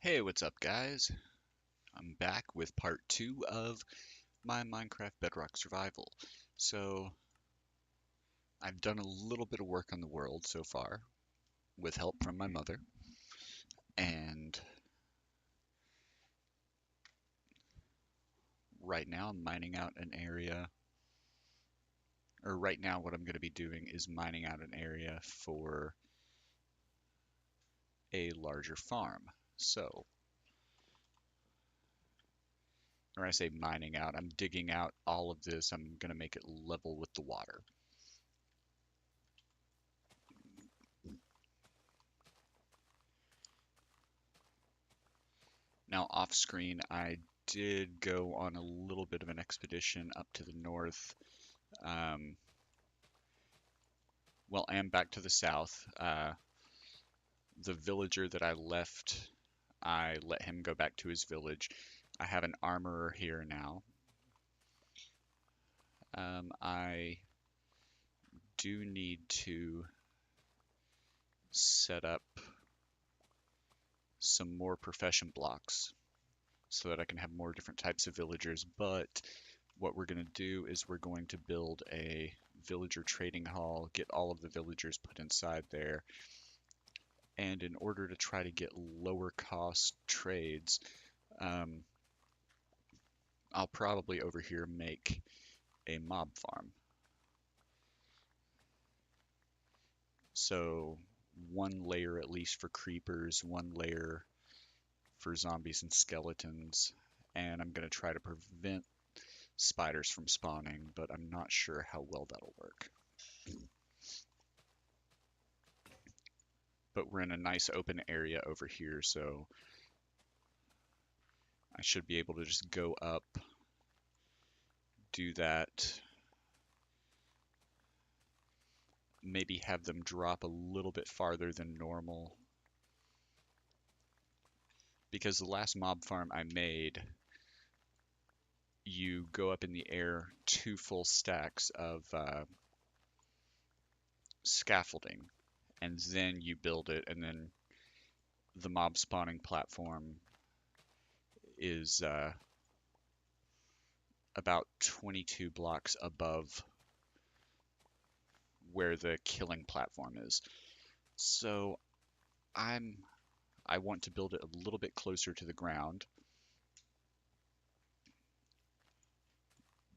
Hey, what's up, guys? I'm back with part two of my Minecraft Bedrock survival. So, I've done a little bit of work on the world so far, with help from my mother, and right now I'm mining out an area, or right now what I'm going to be doing is mining out an area for a larger farm. So, when I say mining out, I'm digging out all of this, I'm going to make it level with the water. Now, off screen, I did go on a little bit of an expedition up to the north. Um, well, and back to the south. The villager that I let him go back to his village. I have an armorer here now. I do need to set up some more profession blocks so that I can have more different types of villagers, but what we're going to do is we're going to build a villager trading hall, get all of the villagers put inside there, and in order to try to get lower cost trades, um, I'll probably over here make a mob farm. So one layer at least for creepers, one layer for zombies and skeletons, and I'm going to try to prevent spiders from spawning, but I'm not sure how well that'll work. But we're in a nice open area over here, so I should be able to just go up, do that, maybe have them drop a little bit farther than normal. Because the last mob farm I made, you go up in the air 2 full stacks of scaffolding, and then you build it, and then the mob spawning platform is about 22 blocks above where the killing platform is. So I'm I want to build it a little bit closer to the ground,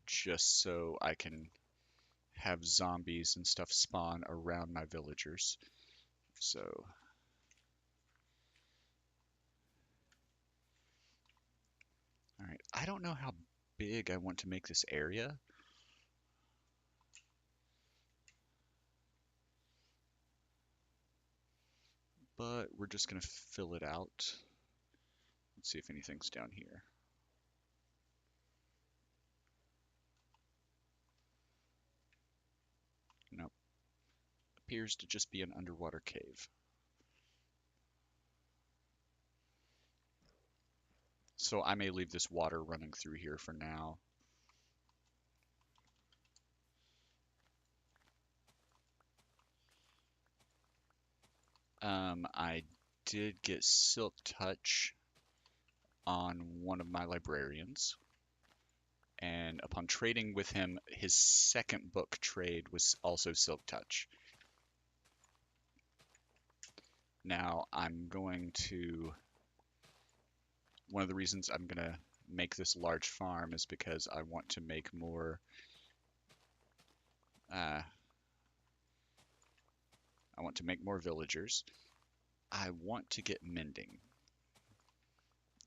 just so I can have zombies and stuff spawn around my villagers. So, all right, I don't know how big I want to make this area. But we're just going to fill it out. Let's see if anything's down here. Nope. Appears to just be an underwater cave. So I may leave this water running through here for now. I did get Silk Touch on one of my librarians, and upon trading with him, his second book trade was also Silk Touch. Now one of the reasons I'm going to make this large farm is because I want to make more uh, villagers. I want to get mending,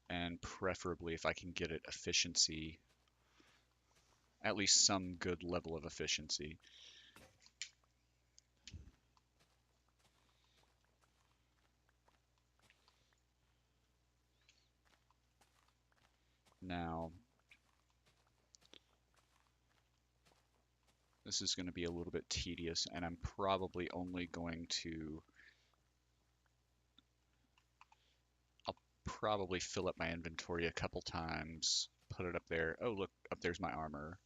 and preferably if I can get it efficiency, at least some good level of efficiency. Now, this is going to be a little bit tedious, and I'm probably only going to I'll probably fill up my inventory a couple times, put it up there. Oh, look, up there's my armor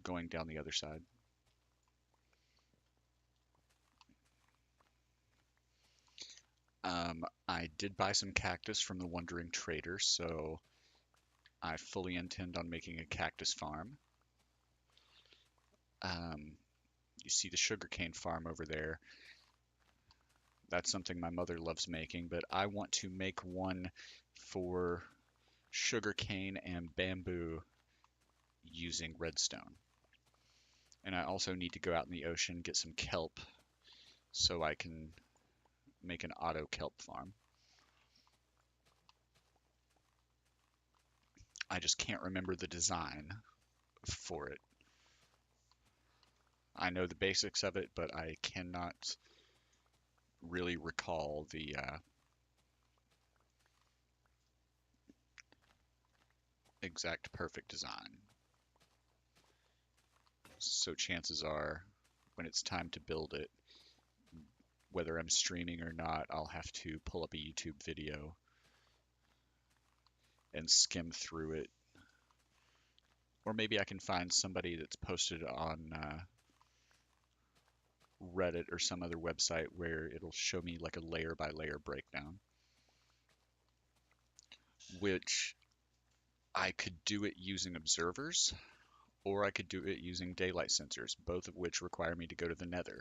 going down the other side. I did buy some cactus from the Wandering Trader, so I fully intend on making a cactus farm. Um, you see the sugarcane farm over there. That's something my mother loves making, but I want to make one for sugarcane and bamboo using redstone. And I also need to go out in the ocean, get some kelp so I can make an auto kelp farm. I just can't remember the design for it. I know the basics of it, but I cannot really recall the exact perfect design. So chances are, when it's time to build it, whether I'm streaming or not, I'll have to pull up a YouTube video and skim through it. Or maybe I can find somebody that's posted on Reddit or some other website where it'll show me like a layer by layer breakdown, which I could do it using observers or I could do it using daylight sensors, both of which require me to go to the nether.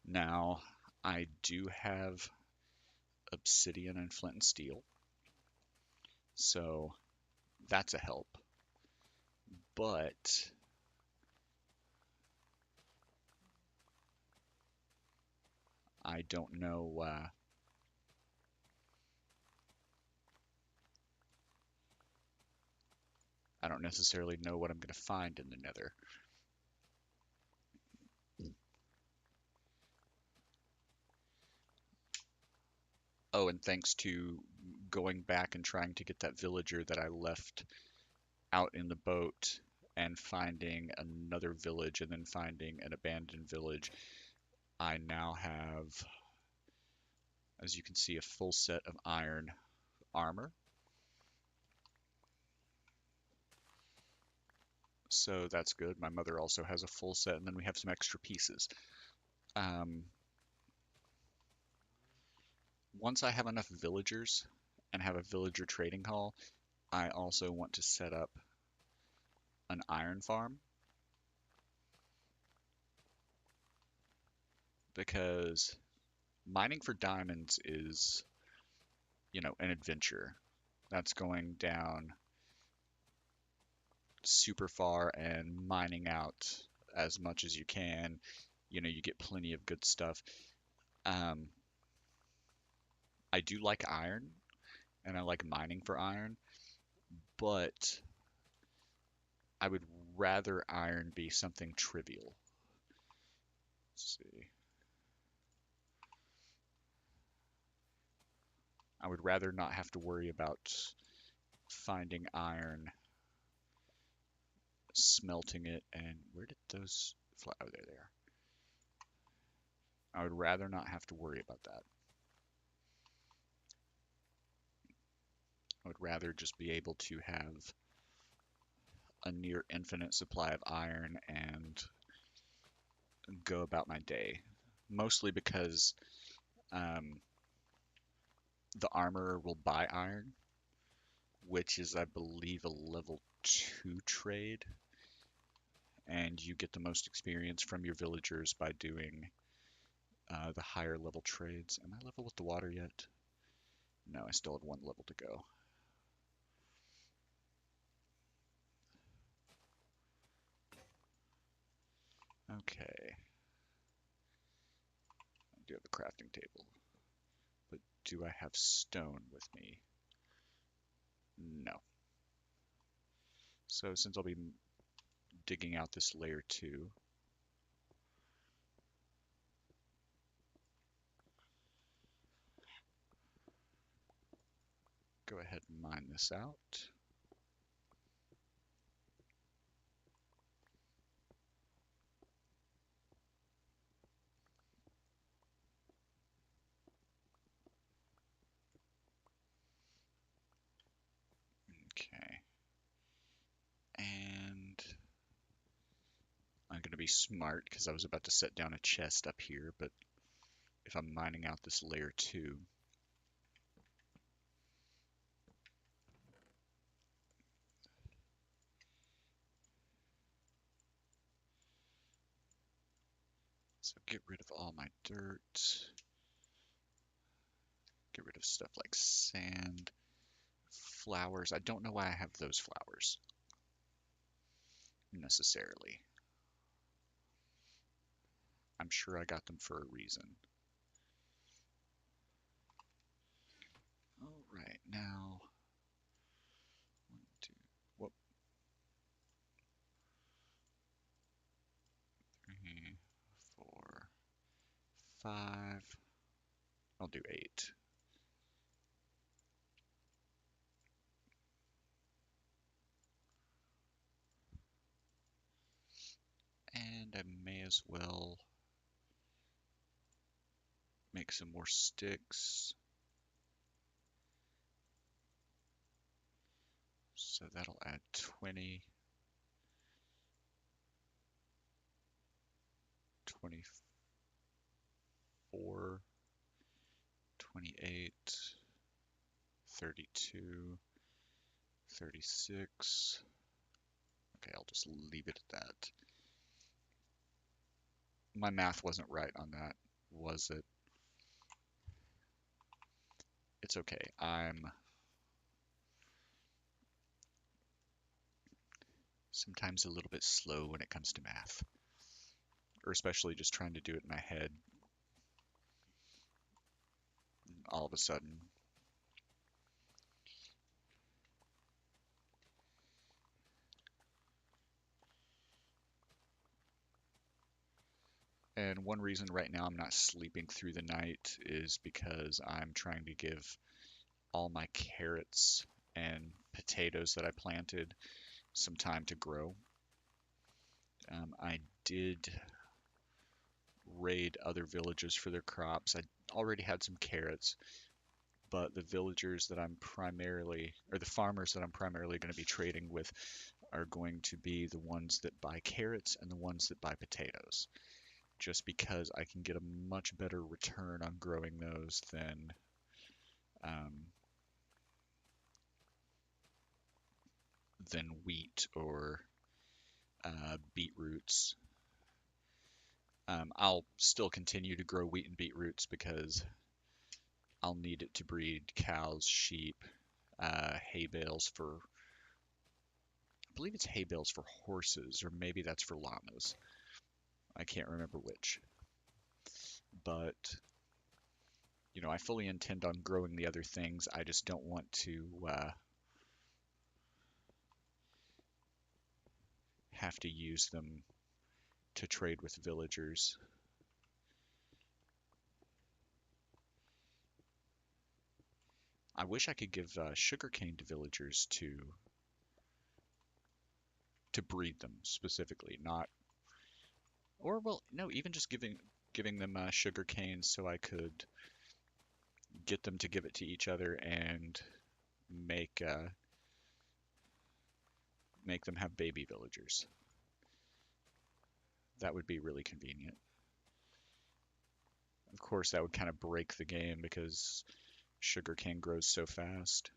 Now, I do have obsidian and flint and steel, so that's a help. But I don't know. I don't necessarily know what I'm going to find in the nether. Oh, and thanks to going back and trying to get that villager that I left out in the boat and finding another village and then finding an abandoned village, I now have, as you can see, a full set of iron armor. So that's good. My mother also has a full set, and then we have some extra pieces. Um, Once I have enough villagers and have a villager trading hall, I also want to set up an iron farm because mining for diamonds is, an adventure. That's going down super far and mining out as much as you can. You get plenty of good stuff. Um, I do like iron and I like mining for iron, but I would rather iron be something trivial. Let's see. I would rather not have to worry about finding iron, smelting it, and where did those fly? Oh, there they are. I would rather not have to worry about that. I would rather just be able to have a near infinite supply of iron and go about my day. Mostly because um, the armorer will buy iron, which is, I believe, a level 2 trade, and you get the most experience from your villagers by doing the higher level trades. Am I level with the water yet? No, I still have one level to go. Okay, I do have a crafting table, but do I have stone with me? No. So since I'll be digging out this layer 2, go ahead and mine this out. Okay. And I'm going to be smart because I was about to set down a chest up here, but if I'm mining out this layer 2, Get rid of all my dirt. Get rid of stuff like sand, flowers. I don't know why I have those flowers necessarily. I'm sure I got them for a reason. All right, now, one, two, whoop, three, four, five. I'll do 8. And I may as well make some more sticks. So that'll add 20, 24, 28, 32, 36. Okay, I'll just leave it at that. My math wasn't right on that, was it? It's okay. I'm sometimes a little bit slow when it comes to math, or especially just trying to do it in my head all of a sudden. And one reason right now I'm not sleeping through the night is because I'm trying to give all my carrots and potatoes that I planted some time to grow. I did raid other villages for their crops. I already had some carrots, but the villagers that I'm primarily, or the farmers that I'm primarily going to be trading with are going to be the ones that buy carrots and the ones that buy potatoes, just because I can get a much better return on growing those um, than wheat or beetroots. I'll still continue to grow wheat and beetroots because I'll need it to breed cows, sheep, hay bales for, I believe it's hay bales for horses, or maybe that's for llamas. I can't remember which. But, I fully intend on growing the other things. I just don't want to have to use them to trade with villagers. I wish I could give sugarcane to villagers to breed them specifically, not, or well, no, even just giving them sugar cane so I could get them to give it to each other and make make them have baby villagers. That would be really convenient. Of course, that would kind of break the game because sugarcane grows so fast.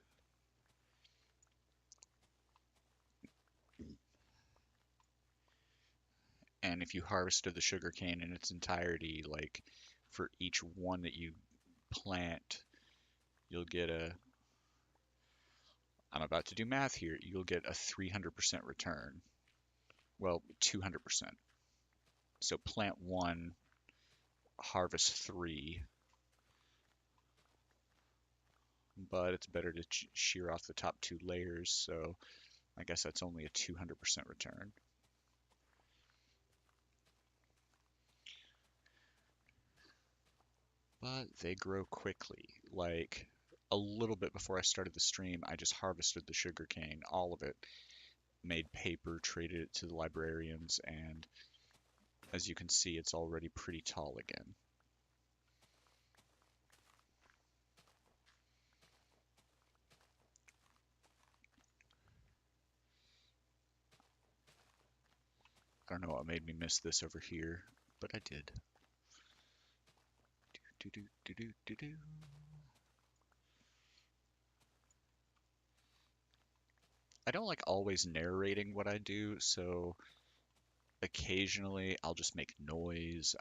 And if you harvested the sugarcane in its entirety, like for each one that you plant, you'll get a, I'm about to do math here, you'll get a 300% return. Well, 200%. So plant 1, harvest 3, but it's better to shear off the top 2 layers, so I guess that's only a 200% return. But they grow quickly. Like a little bit before I started the stream, I just harvested the sugarcane, all of it, made paper, traded it to the librarians, and as you can see, it's already pretty tall again. I don't know what made me miss this over here, but I did. Do, do, do, do, do, do. I don't like always narrating what I do, so occasionally I'll just make noise.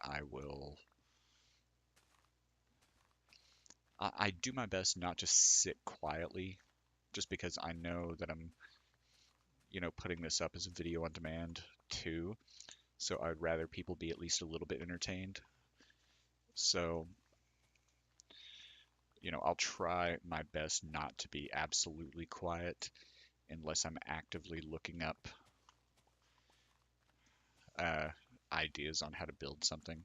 I do my best not to sit quietly just because I know that I'm, putting this up as a video on demand too. So I'd rather people be at least a little bit entertained. So, I'll try my best not to be absolutely quiet unless I'm actively looking up uh, ideas on how to build something.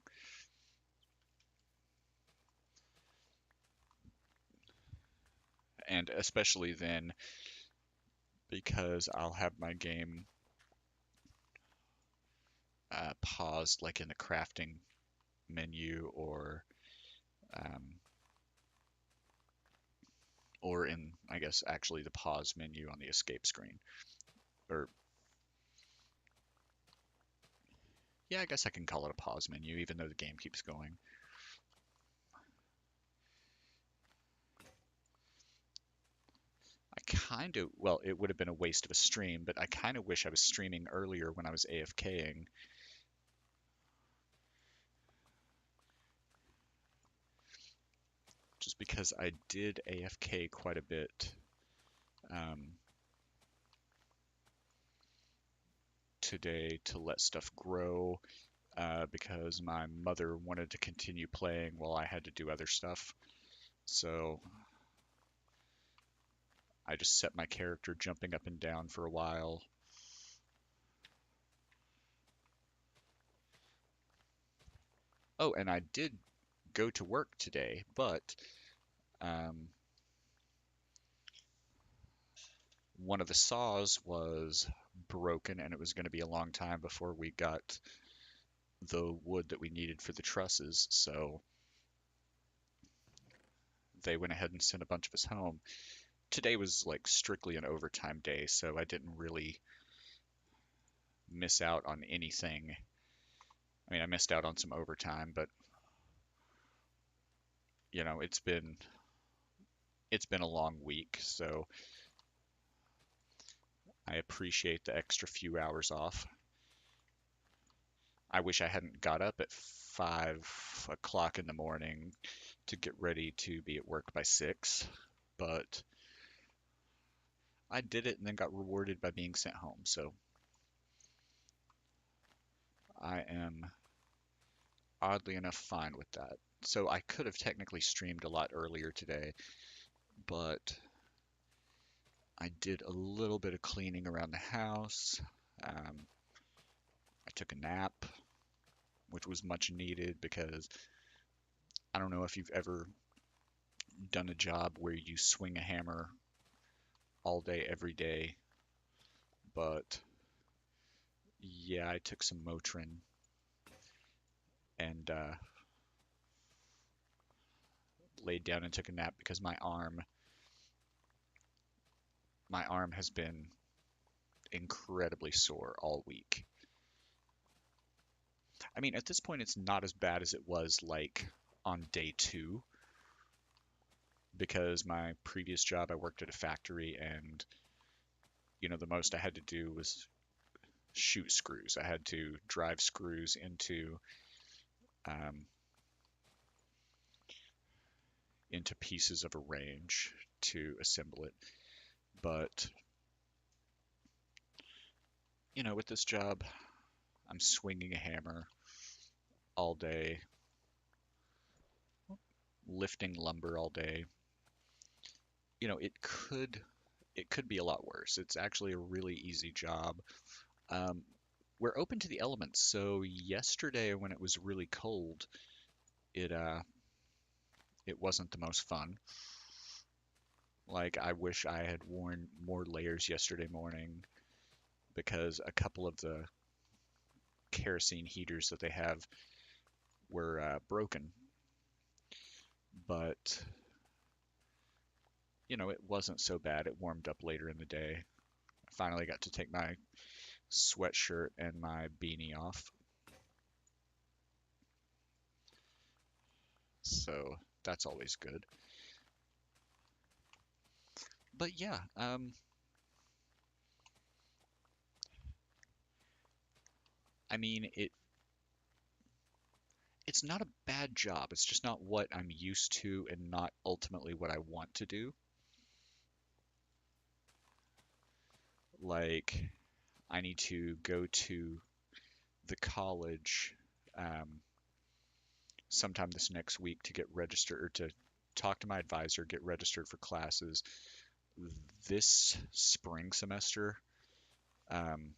And especially then, because I'll have my game paused, like in the crafting menu um, or in, I guess, actually the pause menu on the escape screen. Or, yeah, I guess I can call it a pause menu, even though the game keeps going. Well, it would have been a waste of a stream, but I kind of wish I was streaming earlier when I was AFKing, just because I did AFK quite a bit um, today to let stuff grow, because my mother wanted to continue playing while I had to do other stuff. So I just set my character jumping up and down for a while. Oh, and I did go to work today, but um, one of the saws was broken, and it was going to be a long time before we got the wood that we needed for the trusses. So they went ahead and sent a bunch of us home. Today was like strictly an overtime day, so I didn't really miss out on anything. I mean, I missed out on some overtime, but you know, it's been a long week, so I appreciate the extra few hours off. I wish I hadn't got up at 5 o'clock in the morning to get ready to be at work by 6, but I did it and then got rewarded by being sent home. So I am oddly enough fine with that. So I could have technically streamed a lot earlier today, but I did a little bit of cleaning around the house. Um, I took a nap, which was much needed because I don't know if you've ever done a job where you swing a hammer all day, every day, but yeah, I took some Motrin and laid down and took a nap because my arm has been incredibly sore all week. I mean, at this point, it's not as bad as it was like on day 2, because my previous job, I worked at a factory, and the most I had to do was shoot screws. I had to drive screws um, into pieces of a range to assemble it. But with this job, I'm swinging a hammer all day, lifting lumber all day. It could be a lot worse. It's actually a really easy job. Um, we're open to the elements, so yesterday when it was really cold, it it wasn't the most fun. Like, I wish I had worn more layers yesterday morning because a couple of the kerosene heaters that they have were broken. But it wasn't so bad. It warmed up later in the day. I finally got to take my sweatshirt and my beanie off. So that's always good. But yeah, I mean, it's not a bad job. It's just not what I'm used to and not ultimately what I want to do. Like, I need to go to the college um, sometime this next week to get registered or to talk to my advisor, get registered for classes this spring semester. Um,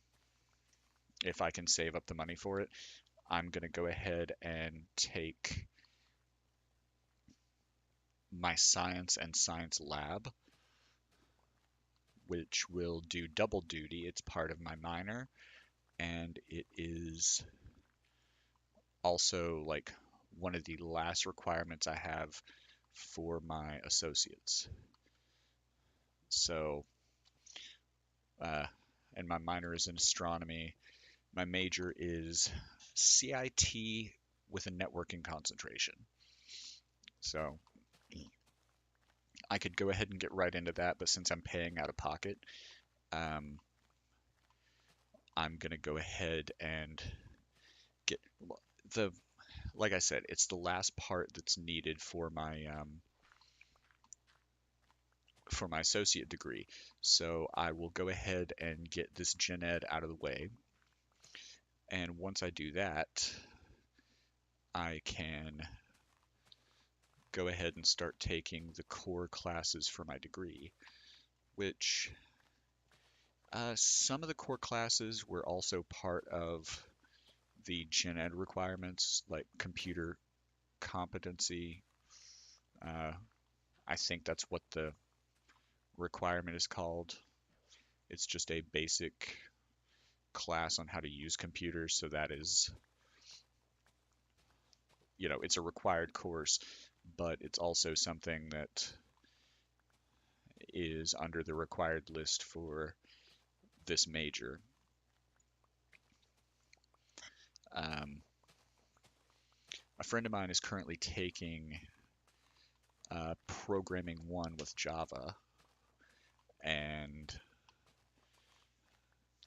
if I can save up the money for it, I'm going to go ahead and take my science and science lab, which will do double duty. It's part of my minor, and it is also like one of the last requirements I have for my associates. So, uh, and my minor is in astronomy. My major is CIT with a networking concentration. So I could go ahead and get right into that, but since I'm paying out of pocket, um, I'm gonna go ahead and get the, like I said, it's the last part that's needed for my associate degree. So I will go ahead and get this gen ed out of the way. And once I do that, I can go ahead and start taking the core classes for my degree, which some of the core classes were also part of the gen ed requirements, like computer competency. Uh, I think that's what the requirement is called. It's just a basic class on how to use computers. So that is, it's a required course, but it's also something that is under the required list for this major. Um, a friend of mine is currently taking Programming 1 with Java, and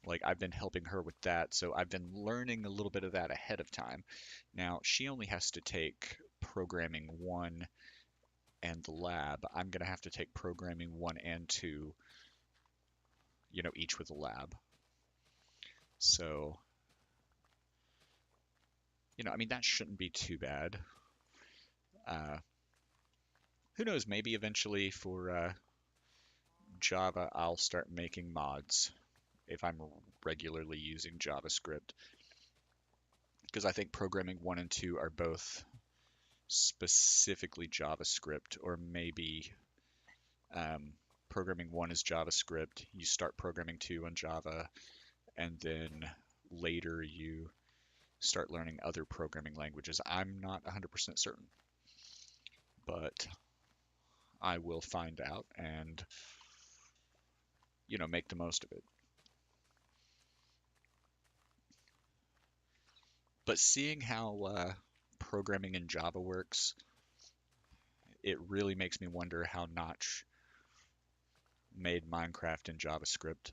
like I've been helping her with that, so I've been learning a little bit of that ahead of time. Now, she only has to take Programming 1 and the lab. I'm going to have to take Programming 1 and 2, each with a lab. So, I mean, that shouldn't be too bad. Uh, who knows, maybe eventually for Java, I'll start making mods if I'm regularly using JavaScript, because I think Programming 1 and 2 are both specifically JavaScript, or maybe um, Programming 1 is JavaScript, you start Programming 2 on Java, and then later you start learning other programming languages. I'm not 100% certain, but I will find out and, make the most of it. But seeing how programming in Java works, it really makes me wonder how Notch made Minecraft in JavaScript.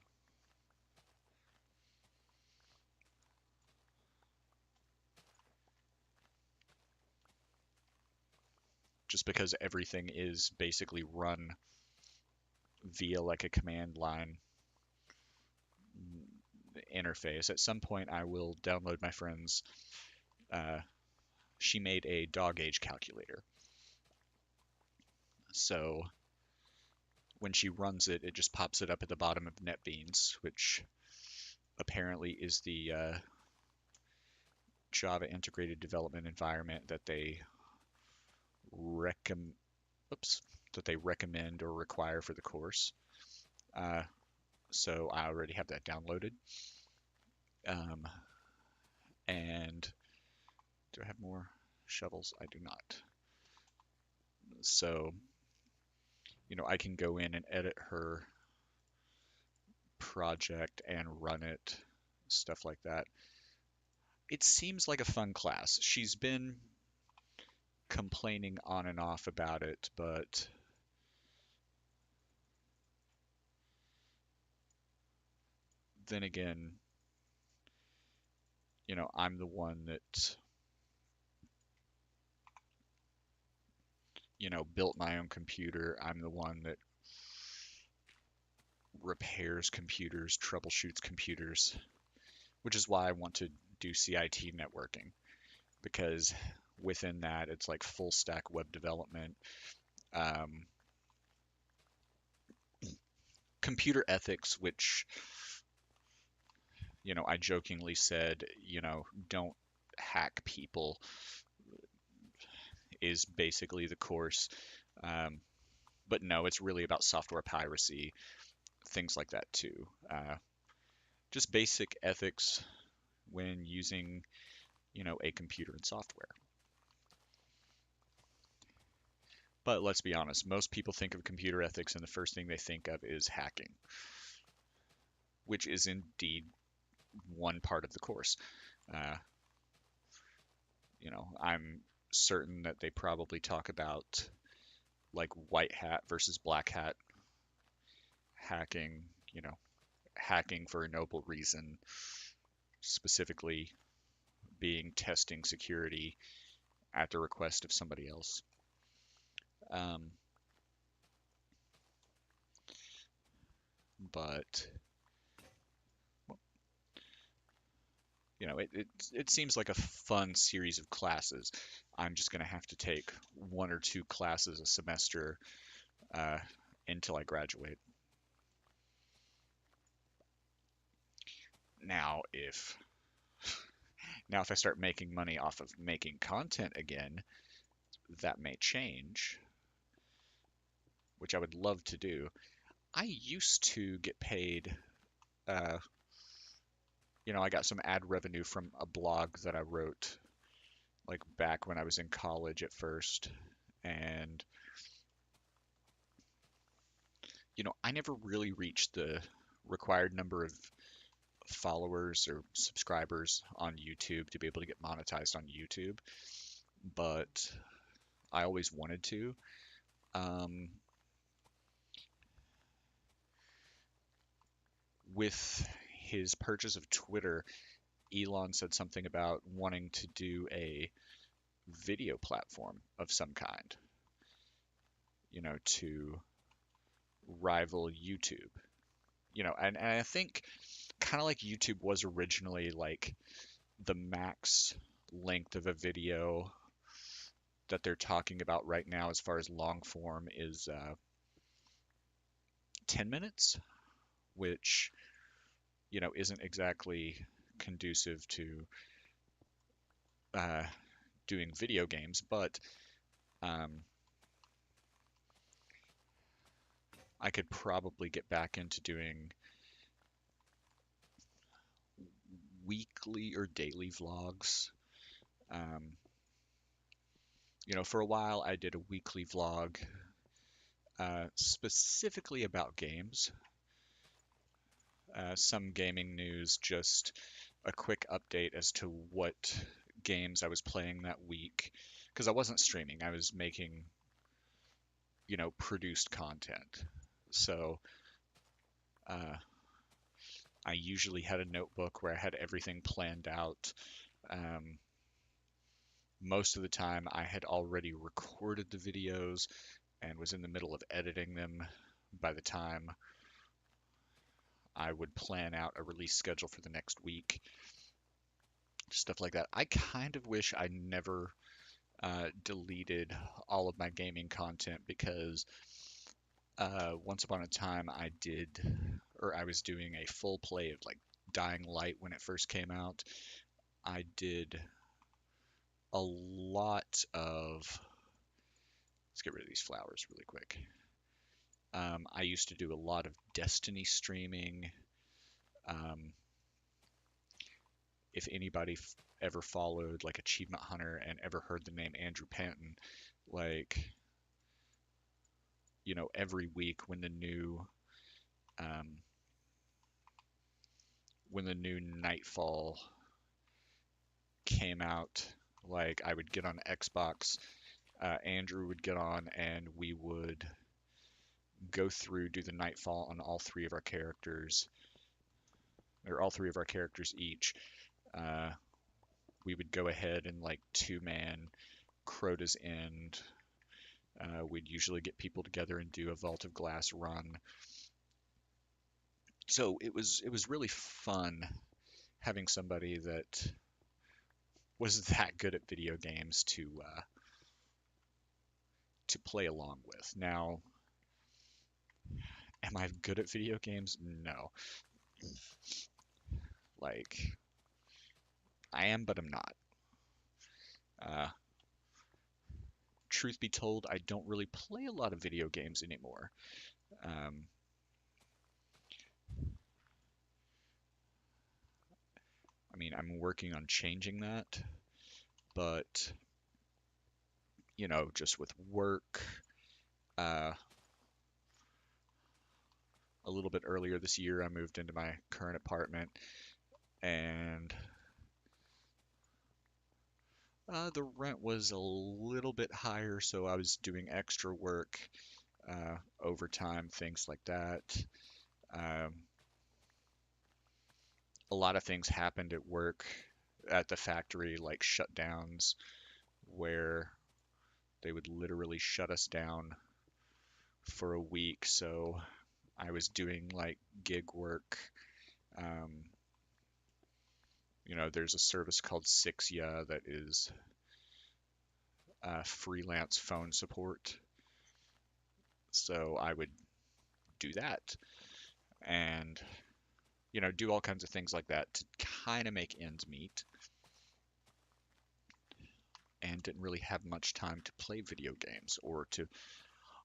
Just because everything is basically run via like a command line interface. At some point, I will download my friend's. She made a dog age calculator. So when she runs it, it just pops it up at the bottom of NetBeans, which apparently is the Java integrated development environment that they recommend. Oops, that they recommend or require for the course. Uh, so I already have that downloaded. Um, and do I have more shovels? I do not. So, I can go in and edit her project and run it, stuff like that. It seems like a fun class. She's been complaining on and off about it, but then again, I'm the one that, built my own computer. I'm the one that repairs computers, troubleshoots computers, which is why I want to do CIT networking, because within that, it's like full stack web development, um, computer ethics, which, I jokingly said, don't hack people is basically the course. Um, but no, it's really about software piracy, things like that too. Just basic ethics when using, a computer and software. But let's be honest, most people think of computer ethics and the first thing they think of is hacking, which is indeed one part of the course. Uh, I'm certain that they probably talk about like white hat versus black hat hacking, you know, hacking for a noble reason, specifically being testing security at the request of somebody else. Um, but it seems like a fun series of classes. I'm just going to have to take one or two classes a semester uh, until I graduate. Now, if I start making money off of making content again, that may change, which I would love to do. I used to get paid. Uh, I got some ad revenue from a blog that I wrote like back when I was in college at first, and I never really reached the required number of followers or subscribers on YouTube to be able to get monetized on YouTube, but I always wanted to. Um, with his purchase of Twitter, Elon said something about wanting to do a video platform of some kind, to rival YouTube. And I think kind of like YouTube was originally like the max length of a video that they're talking about right now as far as long form is 10 minutes, which, isn't exactly conducive to uh, doing video games, but um, I could probably get back into doing weekly or daily vlogs. Um, for a while, I did a weekly vlog specifically about games, some gaming news, just a quick update as to what games I was playing that week. Because I wasn't streaming, I was making, produced content. So uh, I usually had a notebook where I had everything planned out. Um, Most of the time, I had already recorded the videos and was in the middle of editing them by the time I would plan out a release schedule for the next week, stuff like that. I kind of wish I never deleted all of my gaming content because once upon a time I was doing a full play of like Dying Light when it first came out. I did a lot of, let's get rid of these flowers really quick. I used to do a lot of Destiny streaming. Um, if anybody ever followed like Achievement Hunter and ever heard the name Andrew Panton, like, every week um, when the new Nightfall came out, like I would get on Xbox, Andrew would get on, and we would go through, do the Nightfall on all three of our characters, or all three of our characters each. Uh, we would go ahead and like two-man Crota's End. We'd usually get people together and do a Vault of Glass run. So it was really fun having somebody that was that good at video games to play along with. Now, am I good at video games? No. Like, I am, but I'm not. Uh, Truth be told, I don't really play a lot of video games anymore. Um, I mean, I'm working on changing that, but just with work, uh, a little bit earlier this year, I moved into my current apartment, and the rent was a little bit higher, so I was doing extra work, overtime, things like that. Um, a lot of things happened at work, at the factory, like shutdowns, where they would literally shut us down for a week. So I was doing like gig work. Um, there's a service called Sixya that is freelance phone support. So I would do that and, do all kinds of things like that to kind of make ends meet, and didn't really have much time to play video games or to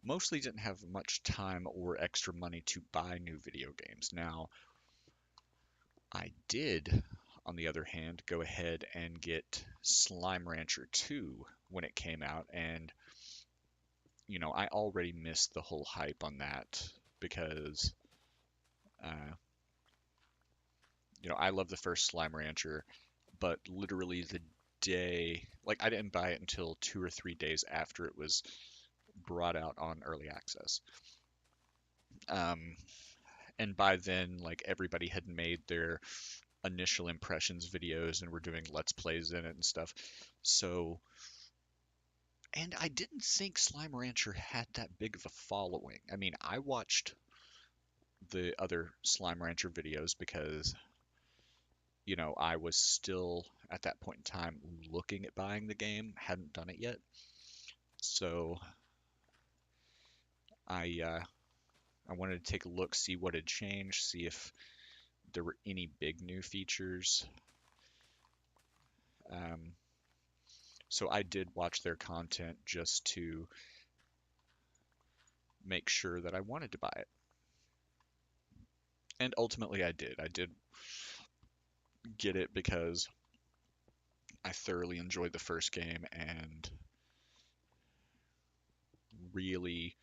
mostly didn't have much time or extra money to buy new video games. Now, I did, on the other hand, go ahead and get Slime Rancher 2 when it came out, and I already missed the whole hype on that because uh, I love the first Slime Rancher, but literally the day, like I didn't buy it until 2 or 3 days after it was brought out on early access. Um, and by then, like everybody had made their initial impressions videos and were doing let's plays in it and stuff. So, and I didn't think Slime Rancher had that big of a following. I mean, I watched the other Slime Rancher videos because, I was still at that point in time looking at buying the game, hadn't done it yet. So I wanted to take a look, see what had changed, see if there were any big new features. Um, so I did watch their content just to make sure that I wanted to buy it. And ultimately I did. I did get it because I thoroughly enjoyed the first game and really,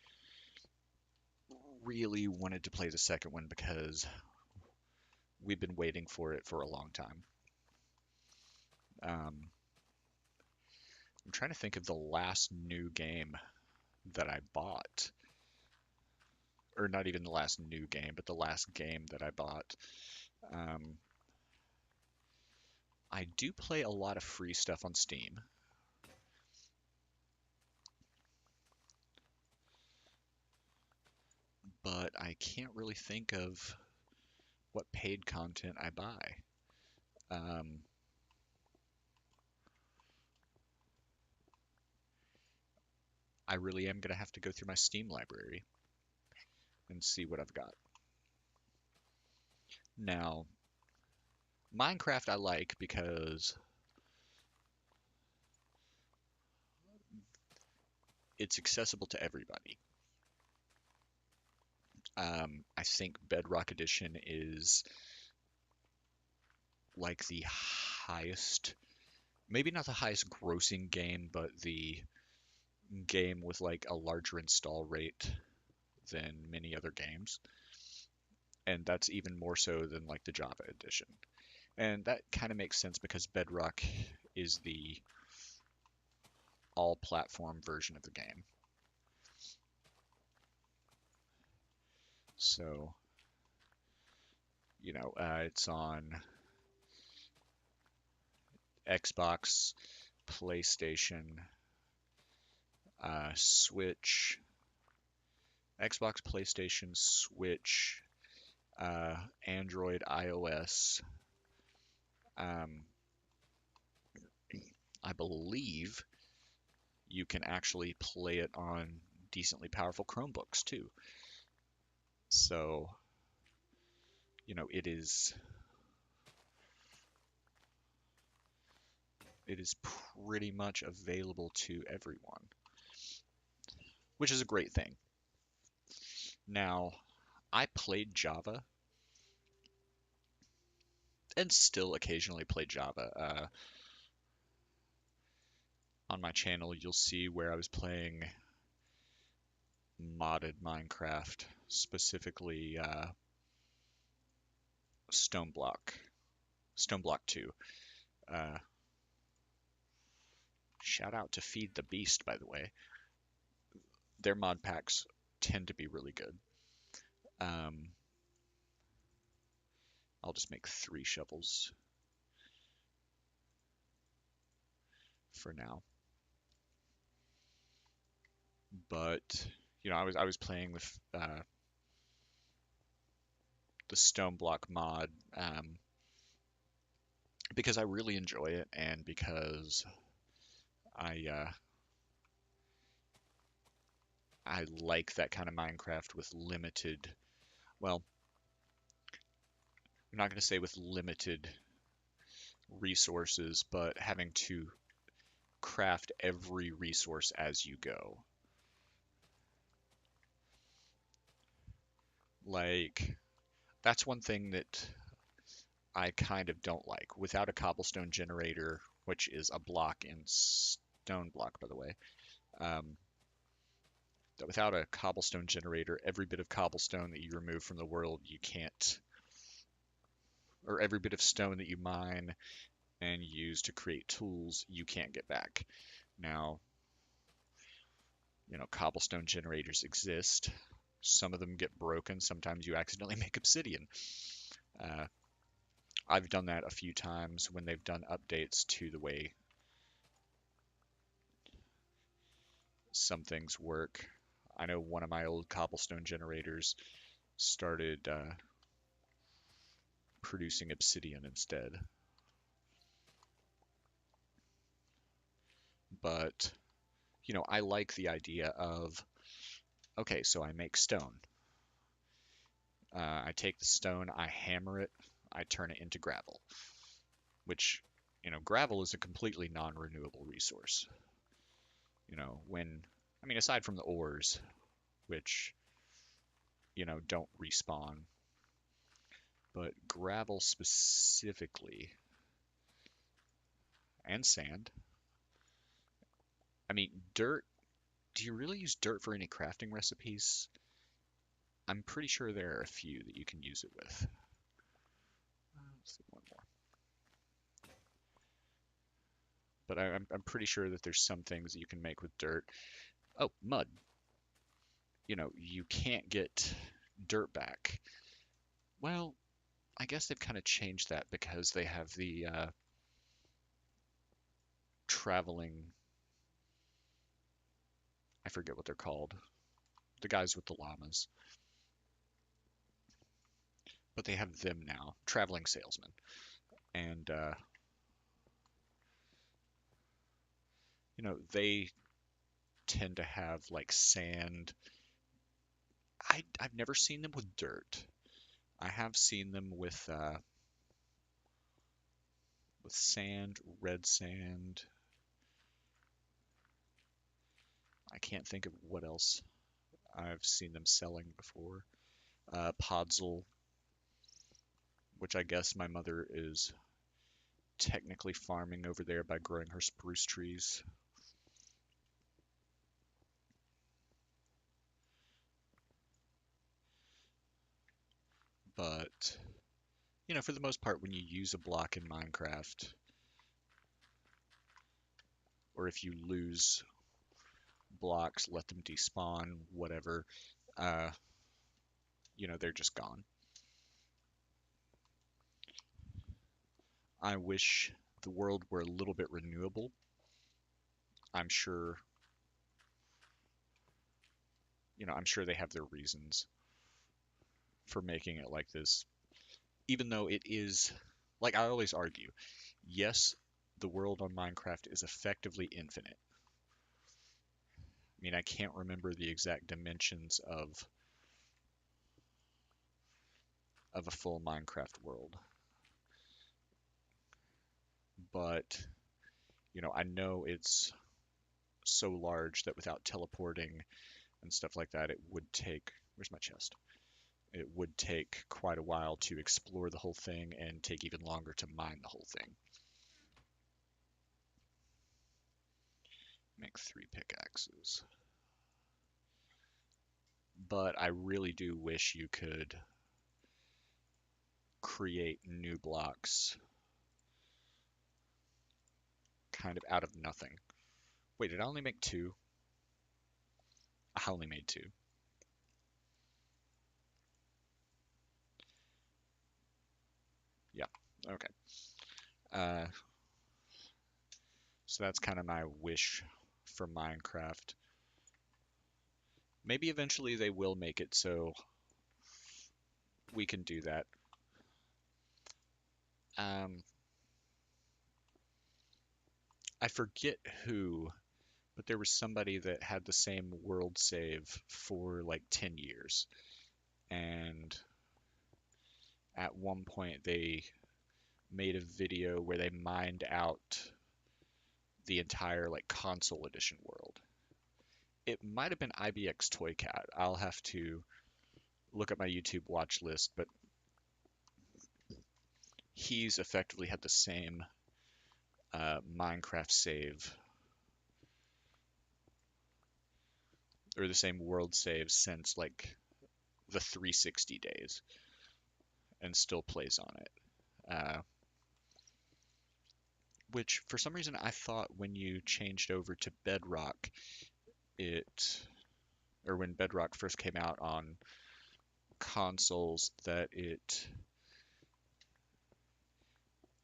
really wanted to play the second one because we've been waiting for it for a long time. Um, I'm trying to think of the last new game that I bought, or not even the last new game, but the last game that I bought. Um, I do play a lot of free stuff on Steam, but I can't really think of what paid content I buy. Um, I really am going to have to go through my Steam library and see what I've got. Now, Minecraft I like because it's accessible to everybody. I think Bedrock Edition is like the highest, maybe not the highest grossing game, but the game with like a larger install rate than many other games. And that's even more so than like the Java edition. And that kind of makes sense because Bedrock is the all platform version of the game. So, it's on Xbox, PlayStation, Switch, Xbox, PlayStation, Switch, uh, Android, iOS. Um, I believe you can actually play it on decently powerful Chromebooks too. So, it is pretty much available to everyone, which is a great thing. Now, I played Java and still occasionally play Java. On my channel, you'll see where I was playing modded Minecraft, specifically Stoneblock, Stoneblock 2. Uh, Shout out to Feed the Beast, by the way. Their mod packs tend to be really good. Um, I'll just make 3 shovels for now. But I was playing with the Stoneblock mod because I really enjoy it and because I uh, I like that kind of Minecraft with limited, well, I'm not going to say with limited resources, but having to craft every resource as you go. Like, that's one thing that I kind of don't like. Without a cobblestone generator, which is a block in stone block, by the way, um, without a cobblestone generator, every bit of cobblestone that you remove from the world, you can't, or every bit of stone that you mine and use to create tools, you can't get back. Now, cobblestone generators exist. Some of them get broken. Sometimes you accidentally make obsidian. Uh, I've done that a few times when they've done updates to the way some things work. I know one of my old cobblestone generators started producing obsidian instead. But, I like the idea of, okay, so I make stone. I take the stone, I hammer it, I turn it into gravel, which, gravel is a completely non-renewable resource. Aside from the ores, which, don't respawn, but gravel specifically, and sand. Dirt, do you really use dirt for any crafting recipes? I'm pretty sure there are a few that you can use it with. Let's see, one more. But I'm pretty sure that there's some things that you can make with dirt. Oh, mud. You can't get dirt back. Well, I guess they've kind of changed that because they have the traveling, I forget what they're called, the guys with the llamas. But they have them now, traveling salesmen. And, they tend to have like sand. I've never seen them with dirt. I have seen them with sand, red sand. I can't think of what else I've seen them selling before. Podzol, which I guess my mother is technically farming over there by growing her spruce trees. But, for the most part, when you use a block in Minecraft, or if you lose blocks, let them despawn, whatever, uh, they're just gone. I wish the world were a little bit renewable, I'm sure, I'm sure they have their reasons for making it like this, even though it is, like I always argue, yes, the world on Minecraft is effectively infinite. I mean, I can't remember the exact dimensions of a full Minecraft world, but I know it's so large that without teleporting and stuff like that, it would take, where's my chest? It would take quite a while to explore the whole thing and take even longer to mine the whole thing. Make 3 pickaxes. But I really do wish you could create new blocks kind of out of nothing. Wait, did I only make 2? I only made 2. Yeah, okay. Uh, so that's kind of my wish for Minecraft. Maybe eventually they will make it so we can do that. Um, I forget who, but there was somebody that had the same world save for like 10 years. And at one point they made a video where they mined out the entire like console edition world. It might have been IBX Toy Cat. I'll have to look at my YouTube watch list, but he's effectively had the same Minecraft save or the same world save since like the 360 days and still plays on it. Which for some reason I thought when you changed over to Bedrock, it or when Bedrock first came out on consoles, that it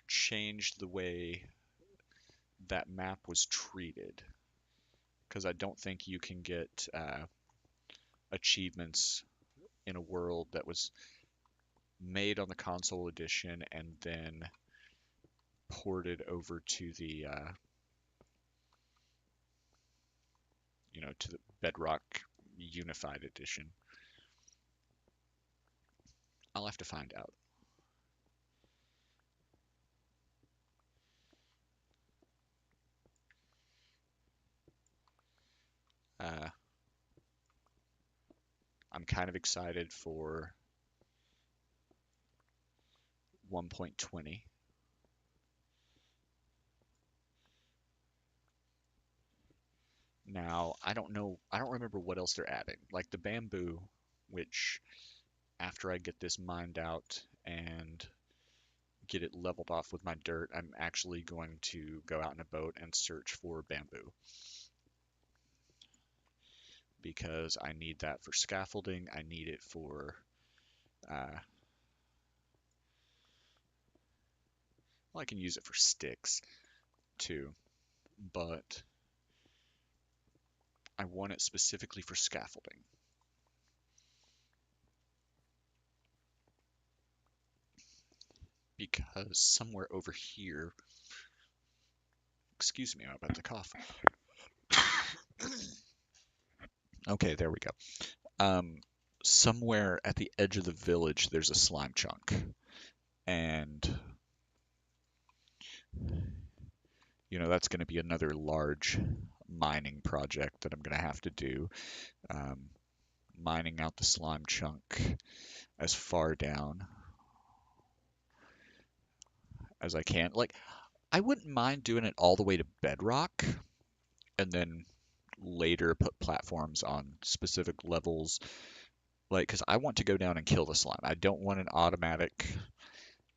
changed the way that map was treated. Because I don't think you can get achievements in a world that was made on the console edition and then ported over to the to the Bedrock Unified Edition. I'll have to find out. Uh, I'm kind of excited for 1.20. Now, I don't know, I don't remember what else they're adding. Like the bamboo, which after I get this mined out and get it leveled off with my dirt, I'm actually going to go out in a boat and search for bamboo because I need that for scaffolding. I need it for, well, I can use it for sticks too, but I want it specifically for scaffolding. Because somewhere over here, excuse me, I'm about to cough. Okay, there we go. Somewhere at the edge of the village, there's a slime chunk. And, that's going to be another large mining project that I'm going to have to do. Um, Mining out the slime chunk as far down as I can. Like, I wouldn't mind doing it all the way to bedrock and then later put platforms on specific levels. Like, because I want to go down and kill the slime. I don't want an automatic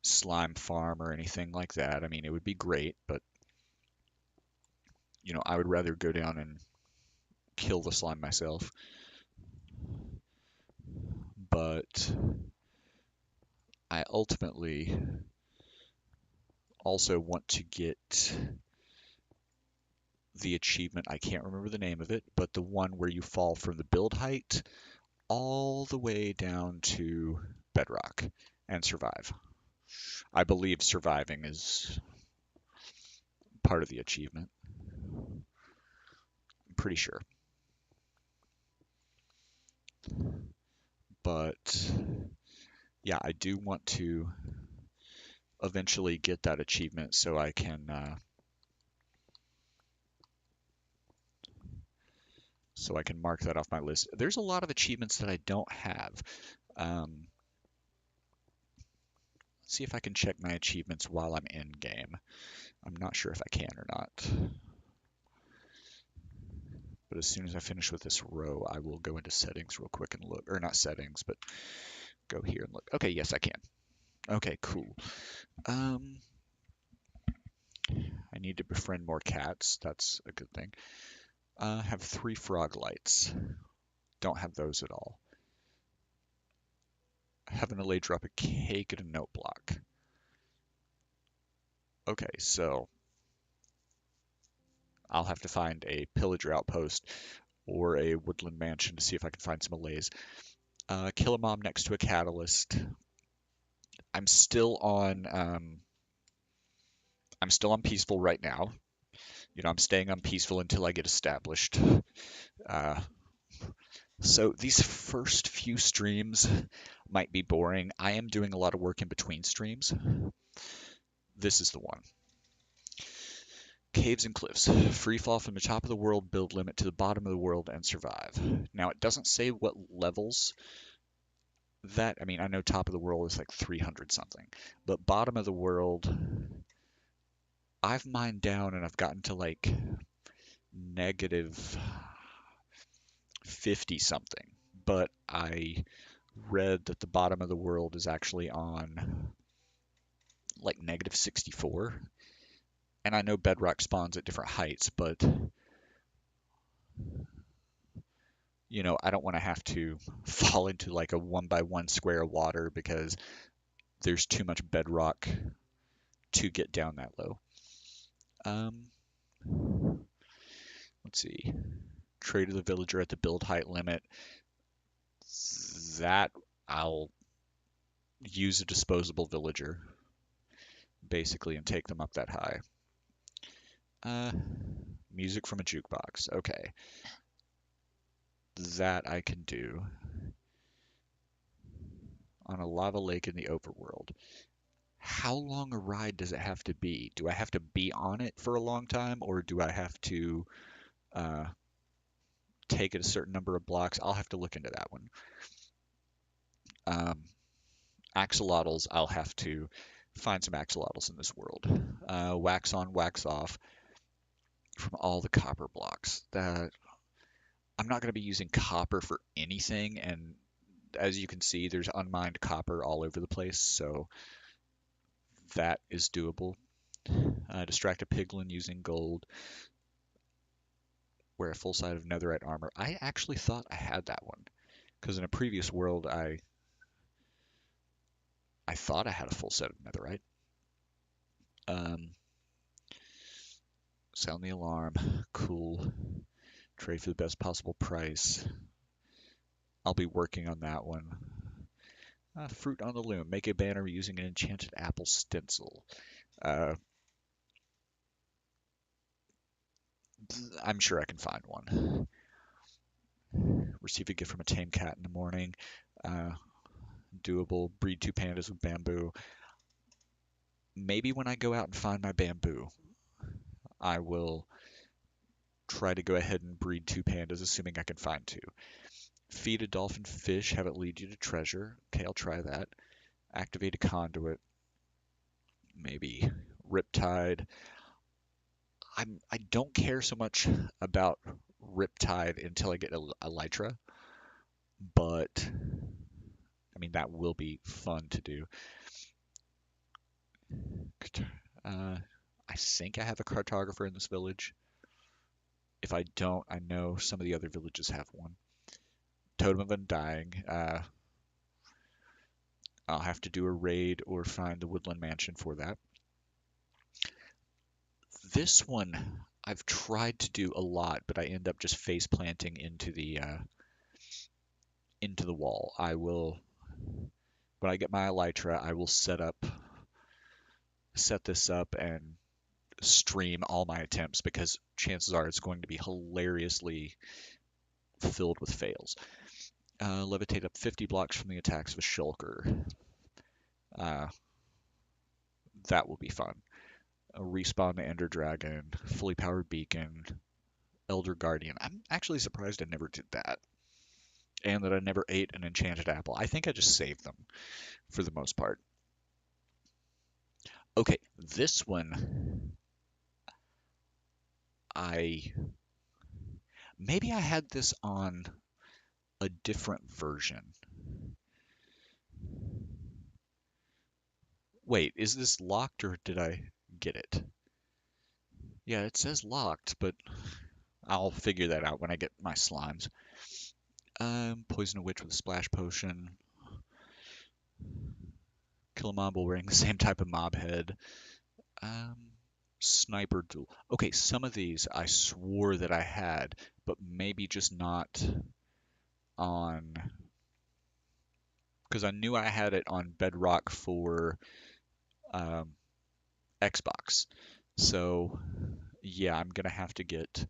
slime farm or anything like that. I mean, it would be great, but I would rather go down and kill the slime myself. But I ultimately Also want to get the achievement, I can't remember the name of it, but the one where you fall from the build height all the way down to Bedrock and survive. I believe surviving is part of the achievement. I'm pretty sure. But yeah, I do want to eventually get that achievement so I can mark that off my list. There's a lot of achievements that I don't have. Um, let's see if I can check my achievements while I'm in game. I'm not sure if I can or not. But as soon as I finish with this row, I will go into settings real quick and look, or not settings, but go here and look. Okay, yes, I can. Okay, cool. Um, I need to befriend more cats. That's a good thing. Have 3 frog lights. Don't have those at all. Have an LA drop a cake and a note block. Okay, so I'll have to find a pillager outpost or a woodland mansion to see if I can find some allays. Kill a mom next to a catalyst. I'm still on I'm still on peaceful right now. I'm staying on peaceful until I get established. Uh, so these first few streams might be boring. I am doing a lot of work in between streams. This is the one. Caves and cliffs. Free fall from the top of the world, build limit to the bottom of the world, and survive. Now, it doesn't say what levels I mean, I know top of the world is like 300 something, but bottom of the world, I've mined down and I've gotten to like negative 50 something. But I read that the bottom of the world is actually on like negative 64. And I know bedrock spawns at different heights, but I don't want to have to fall into like a 1 by 1 square of water because there's too much bedrock to get down that low. Um, let's see. Trade to the villager at the build height limit. That I'll use a disposable villager basically and take them up that high. Uh, music from a jukebox. Okay. That I can do on a lava lake in the overworld. How long a ride does it have to be? Do I have to be on it for a long time, or do I have to uh, take it a certain number of blocks? I'll have to look into that one. Axolotls, I'll have to find some axolotls in this world. Wax on, wax off from all the copper blocks. That I'm not going to be using copper for anything, and as you can see, there's unmined copper all over the place, so that is doable. Distract a piglin using gold. Wear a full set of netherite armor. I actually thought I had that one, because in a previous world, I thought I had a full set of netherite. Um, sound the alarm. Cool. Trade for the best possible price. I'll be working on that one. Fruit on the loom. Make a banner using an enchanted apple stencil. Uh, I'm sure I can find one. Receive a gift from a tame cat in the morning. Uh, doable. Breed 2 pandas with bamboo. Maybe when I go out and find my bamboo, I will try to go ahead and breed 2 pandas, assuming I can find 2. Feed a dolphin fish, have it lead you to treasure. Okay, I'll try that. Activate a conduit. Maybe Riptide. I don't care so much about Riptide until I get Elytra, but I mean that will be fun to do. I think I have a cartographer in this village. If I don't, I know some of the other villages have one. Totem of Undying. I'll have to do a raid or find the woodland mansion for that. This one I've tried to do a lot, but I end up just face planting into the wall. I will when I get my elytra, I will set this up and stream all my attempts because chances are it's going to be hilariously filled with fails. Levitate up 50 blocks from the attacks of a shulker. Uh, that will be fun. Respawn the Ender Dragon, fully powered beacon, Elder Guardian. I'm actually surprised I never did that. And that I never ate an enchanted apple. I think I just saved them for the most part. Okay, this one, I maybe I had this on a different version. Wait, is this locked or did I get it? Yeah, it says locked, but I'll figure that out when I get my slimes. Poison a witch with a splash potion. Kill a mob while wearing the same type of mob head. Um, Sniper duel. Okay, some of these I swore that I had, but maybe just not on, because I knew I had it on Bedrock for um, Xbox. So yeah, I'm gonna have to get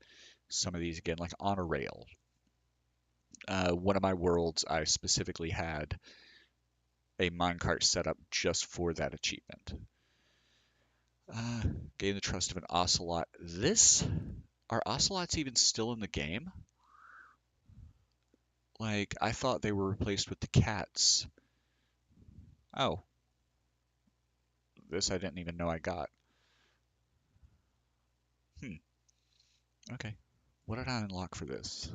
some of these again, like on a rail. One of my worlds, I specifically had a minecart set up just for that achievement. Uh, Gain the trust of an ocelot. Are ocelots even still in the game? Like, I thought they were replaced with the cats. Oh, this I didn't even know I got. Hmm, okay. What did I unlock for this?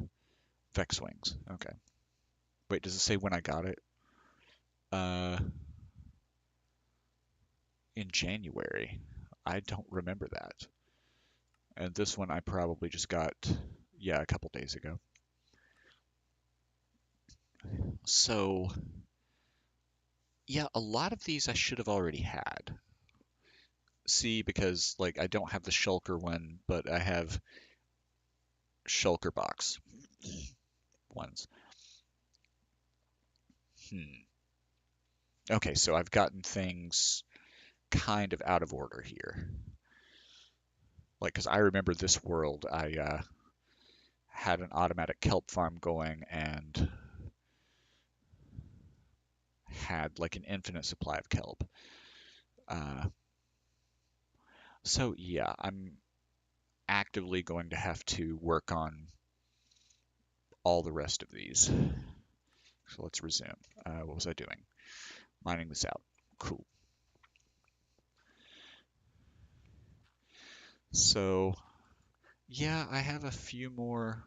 Vex Wings. Okay. Wait, does it say when I got it? Uh, in January. I don't remember that. And this one I probably just got, yeah, a couple days ago. So, yeah, a lot of these I should have already had. See, because like I don't have the shulker one, but I have shulker box ones. Hmm. Okay, so I've gotten things kind of out of order here. Like, because I remember this world, I had an automatic kelp farm going and had like an infinite supply of kelp. Uh, so yeah, I'm actively going to have to work on all the rest of these. So let's resume. What was I doing? Mining this out. Cool. So yeah, I have a few more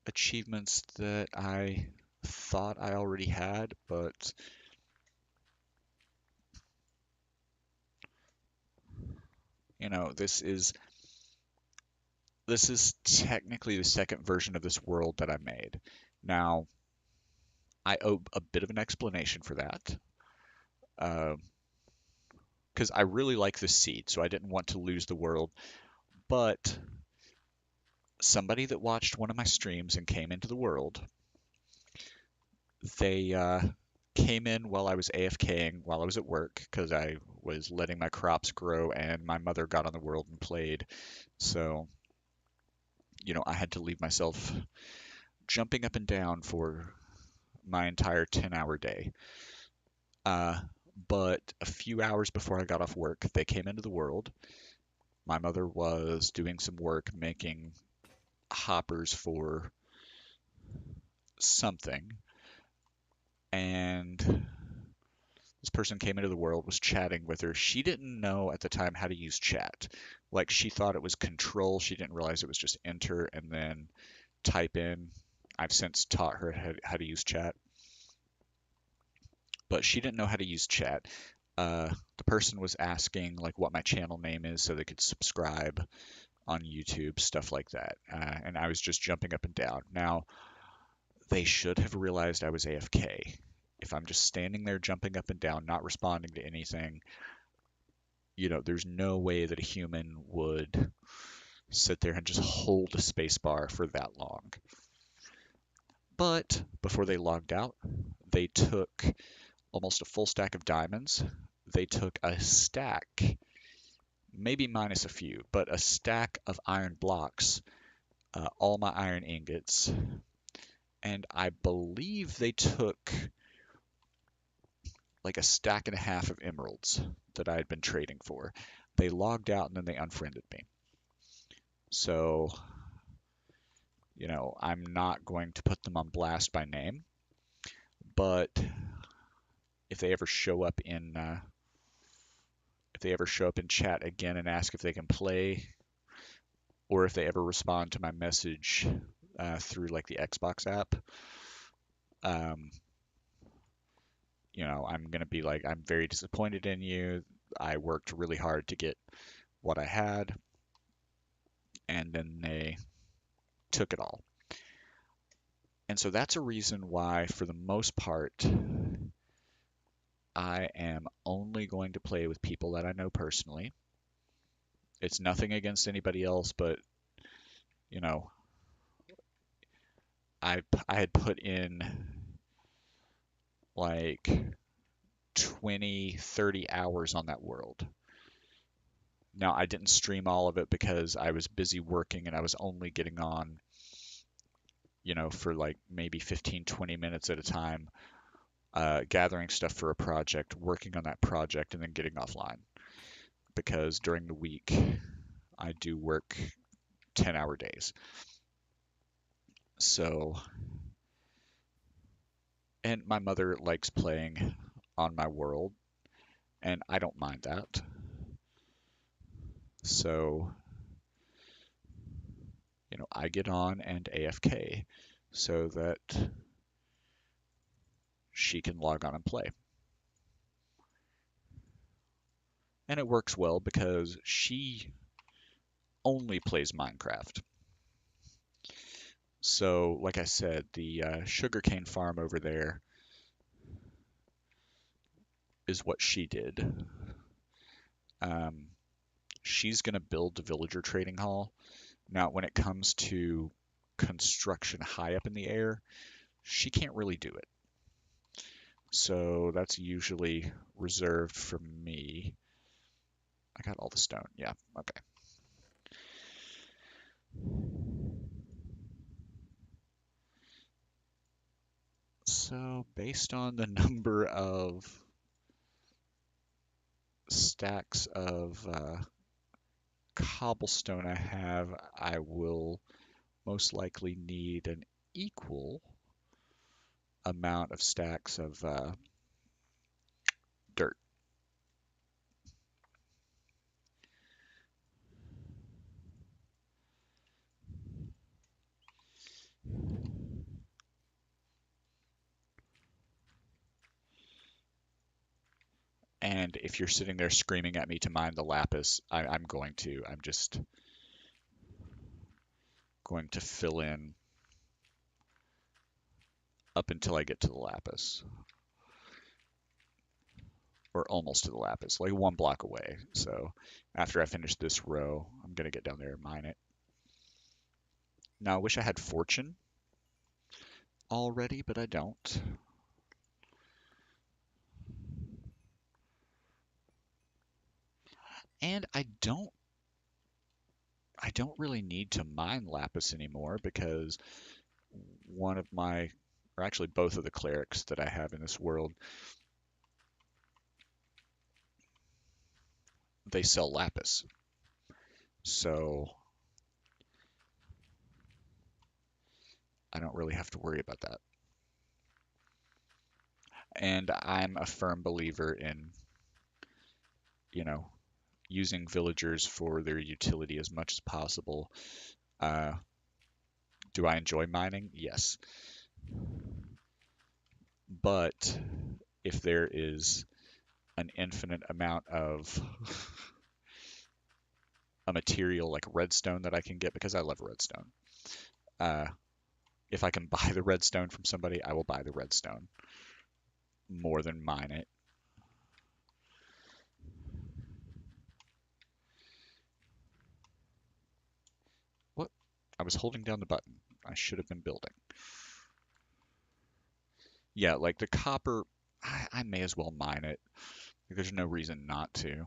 achievements that I thought I already had, but this is technically the second version of this world that I made. Now, I owe a bit of an explanation for that, because I really like the seed, so I didn't want to lose the world. But somebody that watched one of my streams and came into the world, they came in while I was AFKing, while I was at work, because I was letting my crops grow, and my mother got on the world and played. So, I had to leave myself jumping up and down for my entire 10-hour day. Uh, but a few hours before I got off work, they came into the world. My mother was doing some work making hoppers for something, and this person came into the world, was chatting with her. She didn't know at the time how to use chat. Like, she thought it was control. She didn't realize it was just enter and then type in. I've since taught her how to use chat, but she didn't know how to use chat. The person was asking like what my channel name is so they could subscribe on YouTube, stuff like that. And I was just jumping up and down. Now, they should have realized I was AFK. If I'm just standing there jumping up and down, not responding to anything, there's no way that a human would sit there and just hold a space bar for that long. But before they logged out, they took almost a full stack of diamonds. They took a stack, maybe minus a few, but a stack of iron blocks, all my iron ingots, and I believe they took like a stack and a half of emeralds that I had been trading for. They logged out and then they unfriended me. So, I'm not going to put them on blast by name, but if they ever show up in chat again and ask if they can play, or if they ever respond to my message through like the Xbox app, um, I'm gonna be like, I'm very disappointed in you. I worked really hard to get what I had, and then they took it all. And so that's a reason why, for the most part, I am only going to play with people that I know personally. It's nothing against anybody else, but you know, I had put in like 20, 30 hours on that world. Now, I didn't stream all of it because I was busy working and I was only getting on, for like maybe 15, 20 minutes at a time, gathering stuff for a project, working on that project, and then getting offline. Because during the week, I do work 10-hour days. So, and my mother likes playing on my world, and I don't mind that. So, I get on and AFK so that she can log on and play. And it works well because she only plays Minecraft. So, like I said, the sugarcane farm over there is what she did. She's going to build the villager trading hall. Now, when it comes to construction high up in the air, she can't really do it. So that's usually reserved for me. I got all the stone. Yeah, okay. So based on the number of stacks of cobblestone I have, I will most likely need an equal amount of stacks of dirt. And if you're sitting there screaming at me to mine the lapis, I'm going to. I'm just going to fill in up until I get to the lapis. Or almost to the lapis, like one block away. So after I finish this row, I'm going to get down there and mine it. Now, I wish I had fortune already, but I don't. And I don't really need to mine lapis anymore because one of my, or actually both of the clerics that I have in this world, they sell lapis. So I don't really have to worry about that. And I'm a firm believer in, you know, using villagers for their utility as much as possible. Uh, do I enjoy mining? Yes. But if there is an infinite amount of a material like redstone that I can get, because I love redstone, uh, if I can buy the redstone from somebody, I will buy the redstone more than mine it. I was holding down the button. I should have been building. Yeah, like the copper, I may as well mine it. There's no reason not to.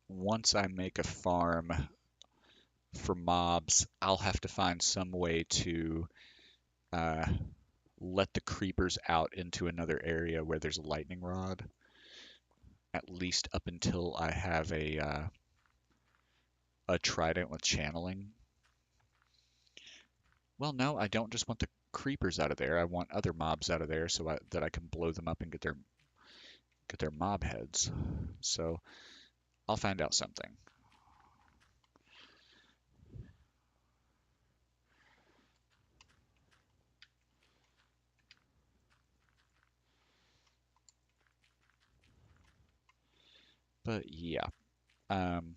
Once I make a farm for mobs, I'll have to find some way to uh, let the creepers out into another area where there's a lightning rod, at least up until I have a trident with channeling. Well, no, I don't just want the creepers out of there. I want other mobs out of there that I can blow them up and get their mob heads. So I'll find out something. But yeah, um,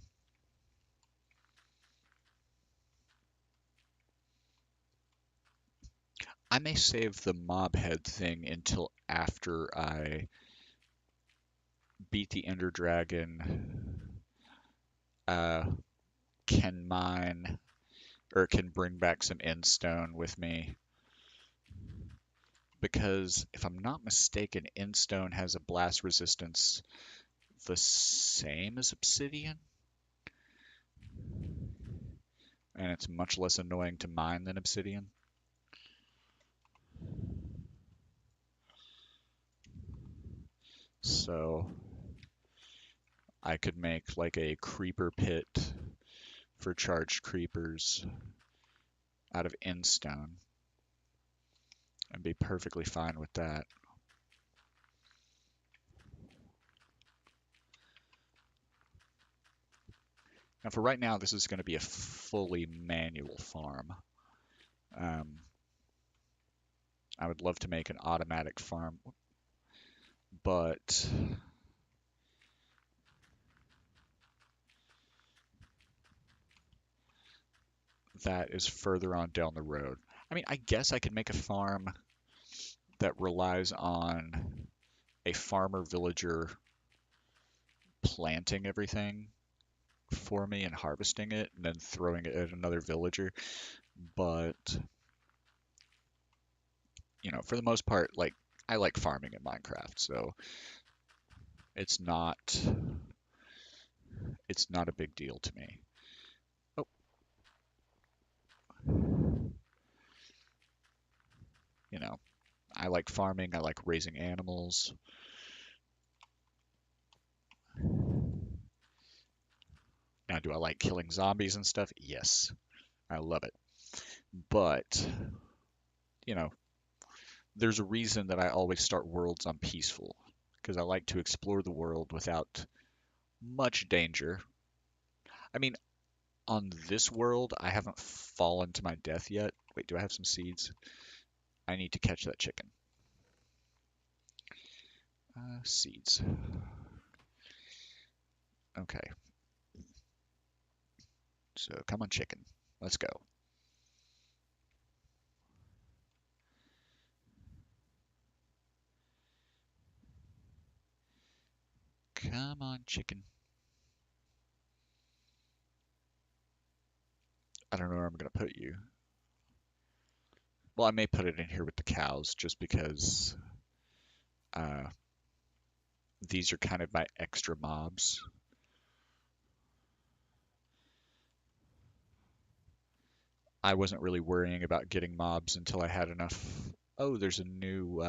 I may save the mob head thing until after I beat the Ender Dragon, uh, can mine or can bring back some end stone with me. Because if I'm not mistaken, end stone has a blast resistance the same as obsidian, and it's much less annoying to mine than obsidian. So I could make like a creeper pit for charged creepers out of end stone and be perfectly fine with that. Now for right now, this is going to be a fully manual farm. Um, I would love to make an automatic farm, but that is further on down the road. I mean, I guess I could make a farm that relies on a farmer villager planting everything for me and harvesting it and then throwing it at another villager. But, for the most part, like I like farming in Minecraft, so it's not it's not a big deal to me. Oh, you know, I like farming, I like raising animals. Now, do I like killing zombies and stuff? Yes, I love it. But, you know, there's a reason that I always start worlds on peaceful, because I like to explore the world without much danger. I mean, on this world, I haven't fallen to my death yet. Wait, do I have some seeds? I need to catch that chicken. Seeds. Okay, so come on, chicken. Let's go. Come on, chicken. I don't know where I'm going to put you. Well, I may put it in here with the cows just because uh, these are kind of my extra mobs. I wasn't really worrying about getting mobs until I had enough. Oh, there's a new,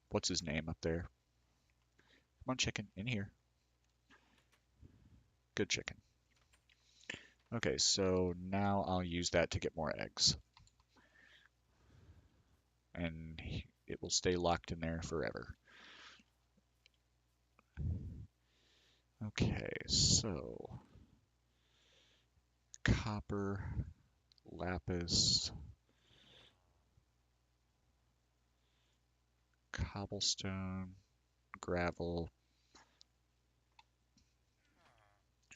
what's his name up there? Come on, chicken, in here. Good chicken. Okay, so now I'll use that to get more eggs. And it will stay locked in there forever. Okay, so copper, lapis, cobblestone, gravel.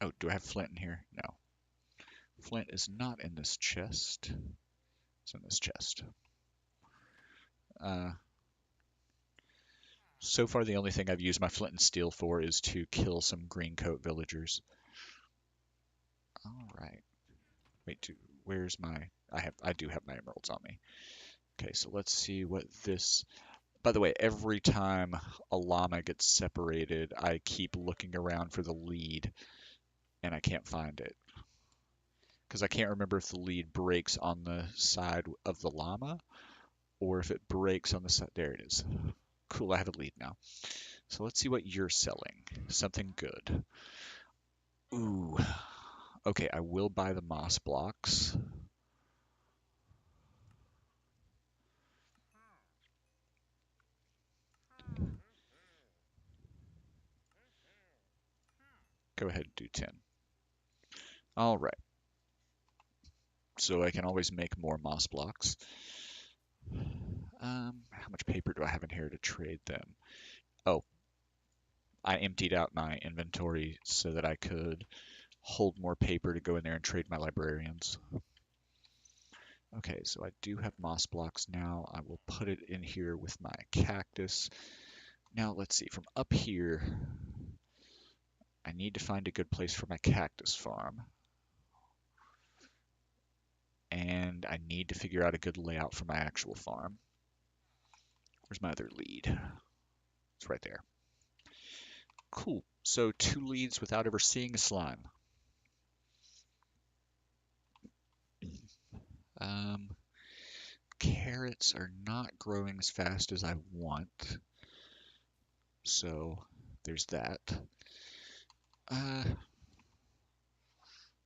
Oh, do I have flint in here? No. Flint is not in this chest. It's in this chest. Uh, So far, the only thing I've used my flint and steel for is to kill some green coat villagers. All right. Wait, where's my? I do have my emeralds on me. Okay, so let's see what this. By the way, every time a llama gets separated, I keep looking around for the lead, and I can't find it because I can't remember if the lead breaks on the side of the llama or if it breaks on the side. There it is. Cool, I have a lead now. So let's see what you're selling. Something good. Ooh. Okay, I will buy the moss blocks. Go ahead and do 10. All right. So I can always make more moss blocks. How much paper do I have in here to trade them? Oh, I emptied out my inventory so that I could hold more paper to go in there and trade my librarians. Okay, so I do have moss blocks now. I will put it in here with my cactus. Now let's see, from up here, I need to find a good place for my cactus farm. And I need to figure out a good layout for my actual farm. Where's my other lead? It's right there. Cool. So 2 leads without ever seeing a slime. Um, Carrots are not growing as fast as I want. So there's that. Uh,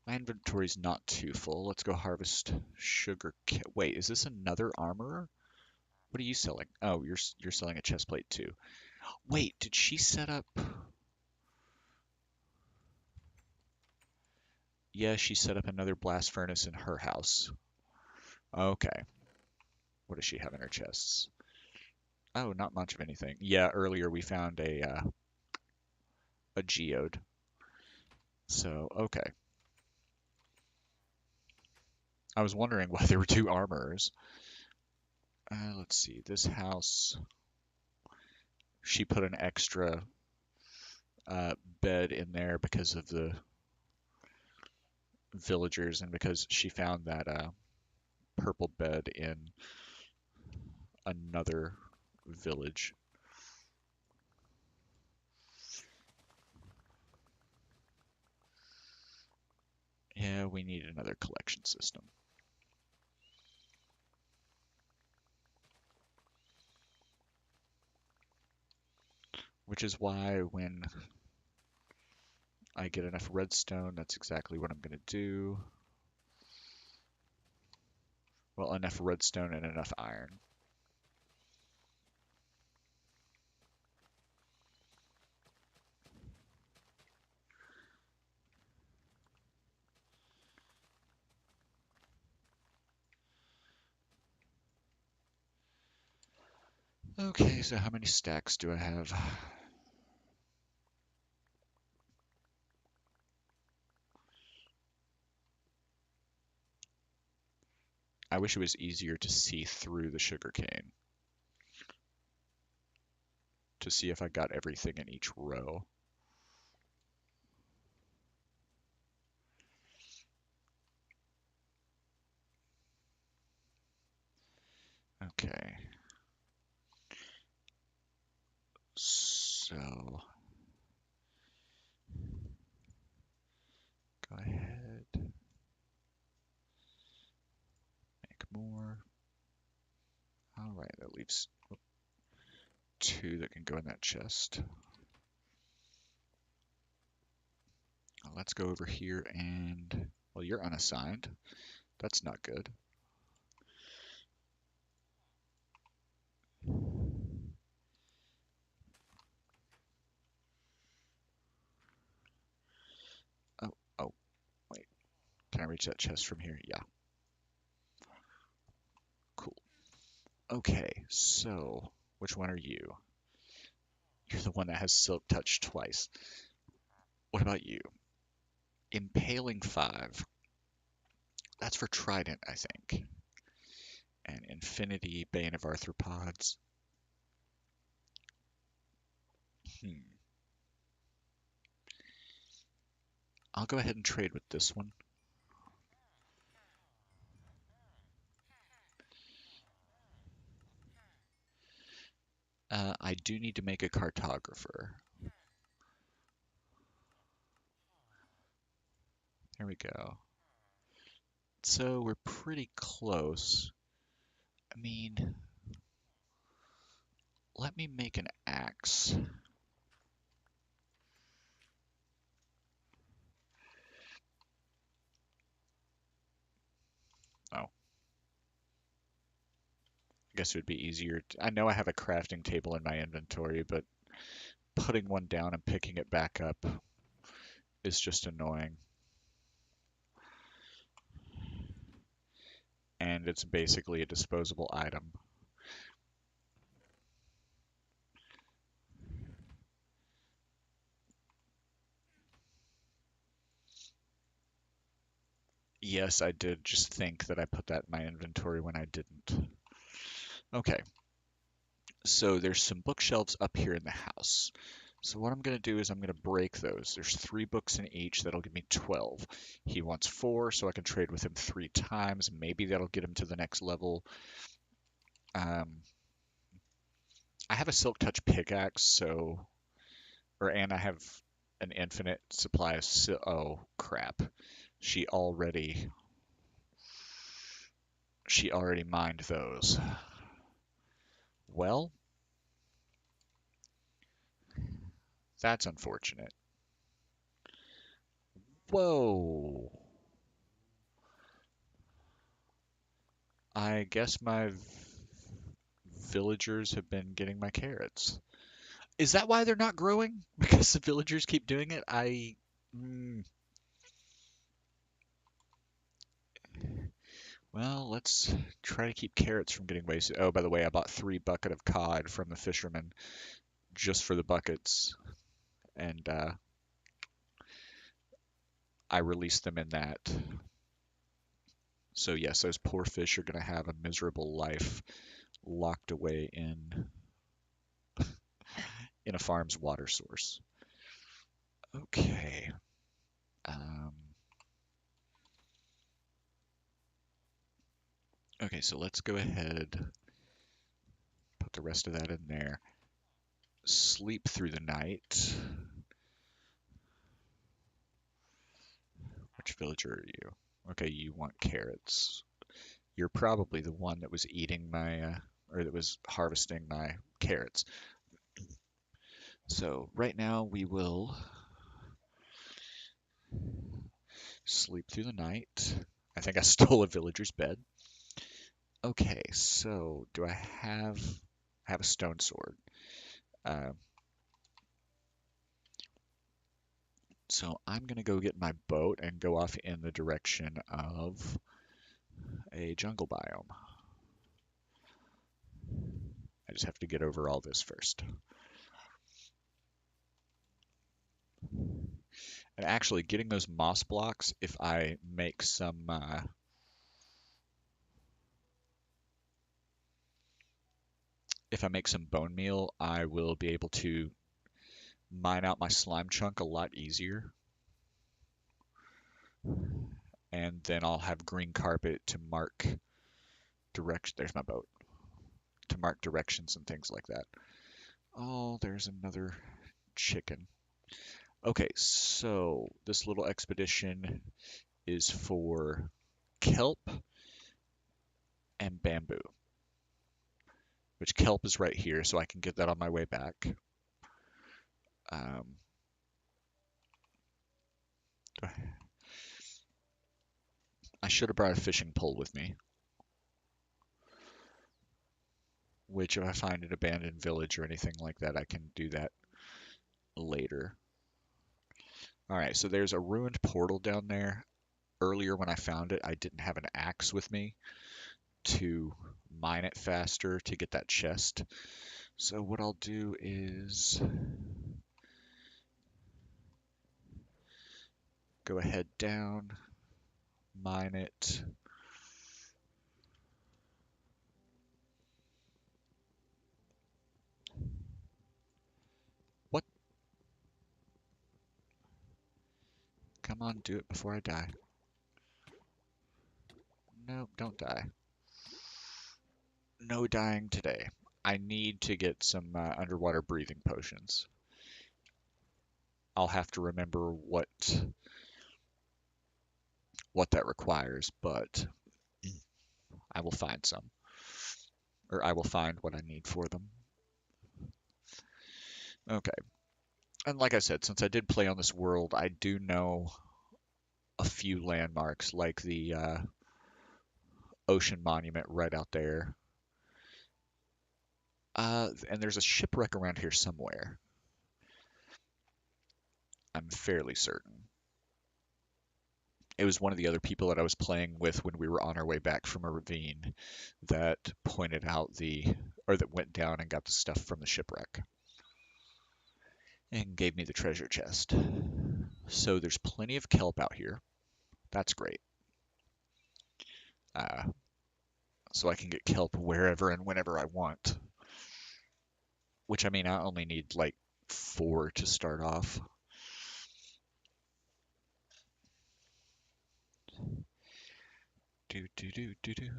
my inventory's not too full. Let's go harvest sugar. Wait, is this another armorer? What are you selling? Oh, you're selling a chest plate too. Wait, did she set up? Yeah, she set up another blast furnace in her house. Okay. What does she have in her chests? Oh, not much of anything. Yeah, earlier we found a geode. So, okay. I was wondering why there were 2 armorers. Let's see. This house, she put an extra uh, bed in there because of the villagers and because she found that purple bed in another village. Yeah, we need another collection system. Which is why when I get enough redstone, that's exactly what I'm going to do. Well, enough redstone and enough iron. Okay, so how many stacks do I have? I wish it was easier to see through the sugarcane to see if I got everything in each row. Okay. So, go ahead, make more. All right, that leaves 2 that can go in that chest. Let's go over here and, well, you're unassigned. That's not good. Oh, oh, wait. Can I reach that chest from here? Yeah. Cool. Okay, so which one are you? You're the one that has silk touch twice. What about you? Impaling 5. That's for trident, I think. And infinity bane of arthropods. Hmm. I'll go ahead and trade with this one. I do need to make a cartographer. There we go. So we're pretty close. I mean, let me make an axe. Oh, I guess it would be easier. I know I have a crafting table in my inventory, but putting one down and picking it back up is just annoying. And it's basically a disposable item. Yes, I did just think that I put that in my inventory when I didn't. Okay, so there's some bookshelves up here in the house. So what I'm going to do is I'm going to break those. There's 3 books in each. That'll give me 12. He wants 4, so I can trade with him 3 times. Maybe that'll get him to the next level. Um, I have a Silk Touch pickaxe, and I have an infinite supply of oh crap. She already she already mined those. Well, that's unfortunate. Whoa. I guess my villagers have been getting my carrots. Is that why they're not growing? Because the villagers keep doing it? Mm, well, let's try to keep carrots from getting wasted. Oh, by the way, I bought 3 buckets of cod from the fisherman just for the buckets, and I released them in that. So yes, those poor fish are going to have a miserable life locked away in a farm's water source. Okay. Um, okay, so let's go ahead, put the rest of that in there. Sleep through the night. Which villager are you? Okay, you want carrots. You're probably the one that was eating my, or that was harvesting my carrots. So right now we will sleep through the night. I think I stole a villager's bed. Okay, so do I have a stone sword. Uh, so I'm gonna go get my boat and go off in the direction of a jungle biome. I just have to get over all this first. And actually, getting those moss blocks, if I make some bone meal, I will be able to mine out my slime chunk a lot easier. And then I'll have green carpet to mark direction. There's my boat. To mark directions and things like that. Oh, there's another chicken. Okay, so this little expedition is for kelp and bamboo, which kelp is right here, so I can get that on my way back. Um, I should have brought a fishing pole with me, which if I find an abandoned village or anything like that, I can do that later. All right, so there's a ruined portal down there. Earlier when I found it, I didn't have an axe with me to mine it faster to get that chest. So what I'll do is go ahead down, mine it. What Come on, do it before I die. Nope, don't die. No dying today. I need to get some underwater breathing potions. I'll have to remember what that requires, but I will find some. Or I will find what I need for them. Okay. And like I said, since I did play on this world, I do know a few landmarks, like the ocean monument right out there. And there's a shipwreck around here somewhere. I'm fairly certain. It was one of the other people that I was playing with when we were on our way back from a ravine that pointed out or that went down and got the stuff from the shipwreck and gave me the treasure chest. So there's plenty of kelp out here. That's great. Uh, so I can get kelp wherever and whenever I want. Which, I mean, I only need like 4 to start off. Do, do, do, do, do.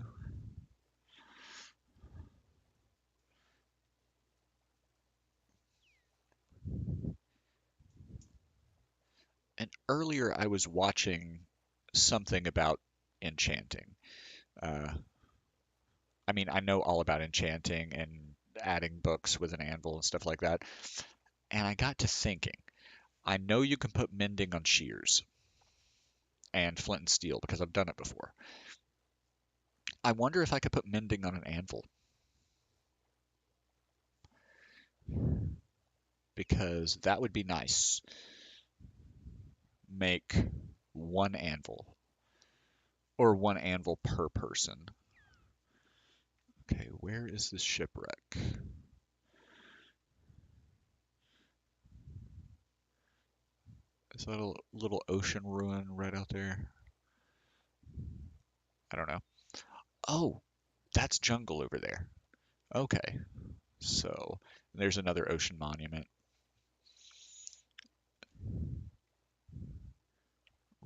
And earlier I was watching something about enchanting. Uh, I mean, I know all about enchanting and adding books with an anvil and stuff like that. And I got to thinking, I know you can put mending on shears and flint and steel because I've done it before. I wonder if I could put mending on an anvil because that would be nice. Make one anvil or one anvil per person. Okay, where is this shipwreck? Is that a little ocean ruin right out there? I don't know. Oh, that's jungle over there. Okay, so there's another ocean monument.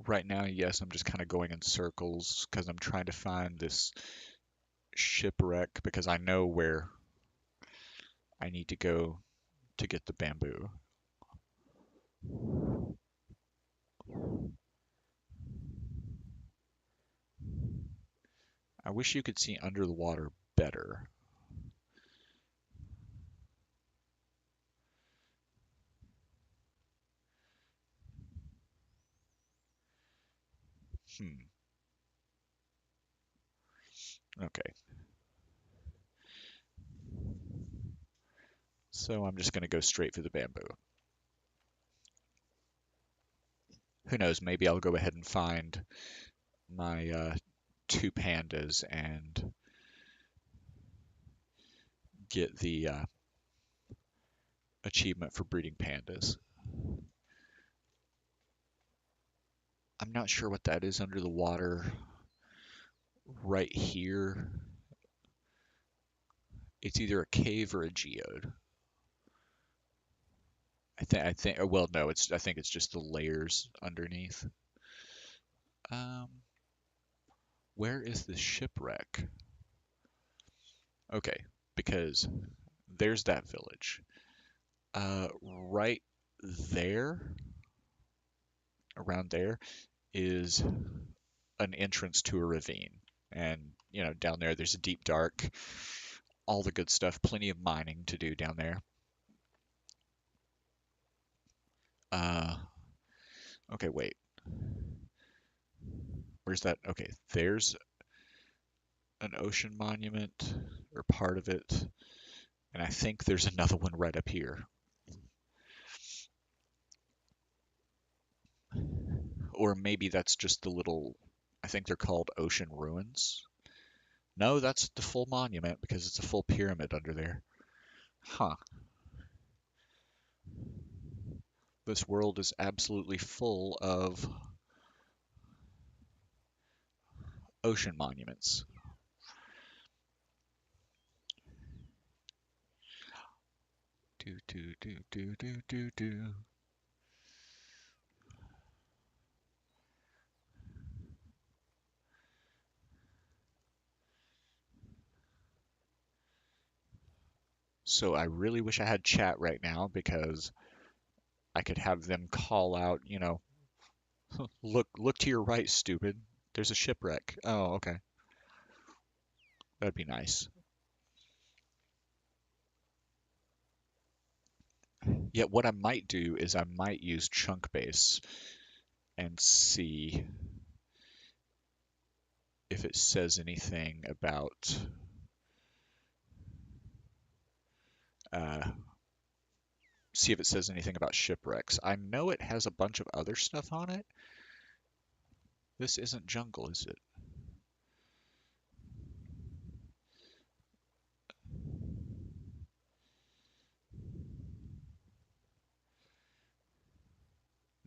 Right now, yes, I'm just kind of going in circles because I'm trying to find this shipwreck because I know where I need to go to get the bamboo. I wish you could see under the water better. Hmm. Okay. So I'm just going to go straight for the bamboo. Who knows? Maybe I'll go ahead and find my 2 pandas and get the achievement for breeding pandas. I'm not sure what that is under the water right here. It's either a cave or a geode. Well, no, I think it's just the layers underneath. Um, where is the shipwreck? Okay, because there's that village. Right there, around there, is an entrance to a ravine. And, down there's a deep dark, all the good stuff, plenty of mining to do down there. Uh, okay, wait. Where's that? Okay, there's an ocean monument, or part of it. And I think there's another one right up here. Or maybe that's just the little, I think they're called ocean ruins. No, that's the full monument because it's a full pyramid under there. Huh. This world is absolutely full of ocean monuments. Do, do, do, do, do, do, do. So I really wish I had chat right now because I could have them call out, look to your right, stupid. There's a shipwreck. Oh, okay. That'd be nice. Yet what I might do is I might use chunk base and see if it says anything about uh, see if it says anything about shipwrecks. I know it has a bunch of other stuff on it. This isn't jungle, is it?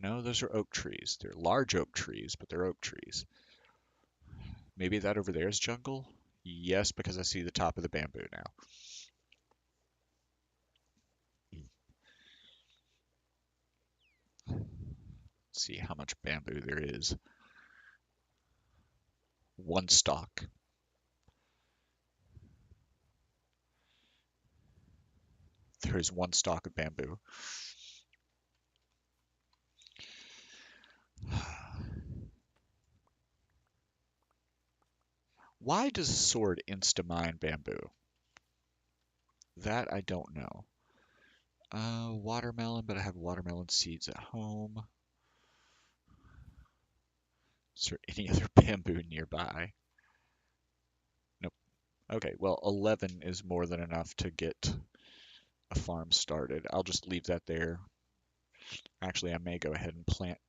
No, those are oak trees. They're large oak trees, but they're oak trees. Maybe that over there is jungle? Yes, because I see the top of the bamboo now. Let's see how much bamboo there is. One stalk. There is one stalk of bamboo. Why does a sword insta-mine bamboo? That I don't know. Watermelon, but I have watermelon seeds at home. Is there any other bamboo nearby? Nope. Okay, well, 11 is more than enough to get a farm started. I'll just leave that there. Actually, I may go ahead and plant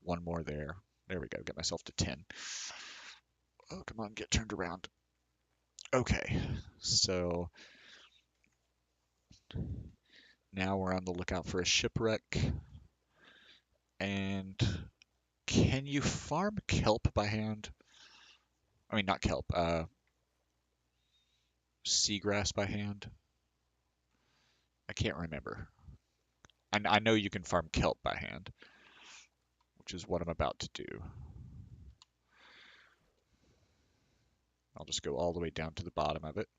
one more there. There we go, get myself to 10. Oh, come on, get turned around. Okay, so now we're on the lookout for a shipwreck. And can you farm kelp by hand? I mean, not kelp, seagrass by hand? I can't remember. I know you can farm kelp by hand, which is what I'm about to do. I'll just go all the way down to the bottom of it.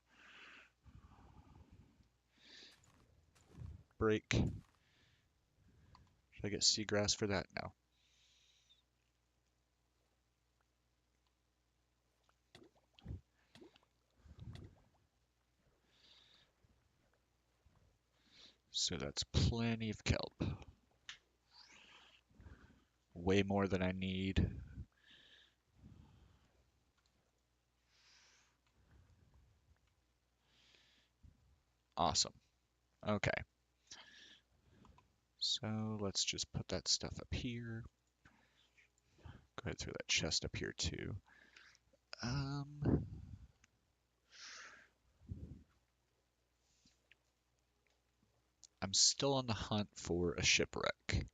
Break. Should I get seagrass for that? No. So that's plenty of kelp. Way more than I need. Awesome. Okay. So let's just put that stuff up here. Go ahead and throw that chest up here too. I'm still on the hunt for a shipwreck.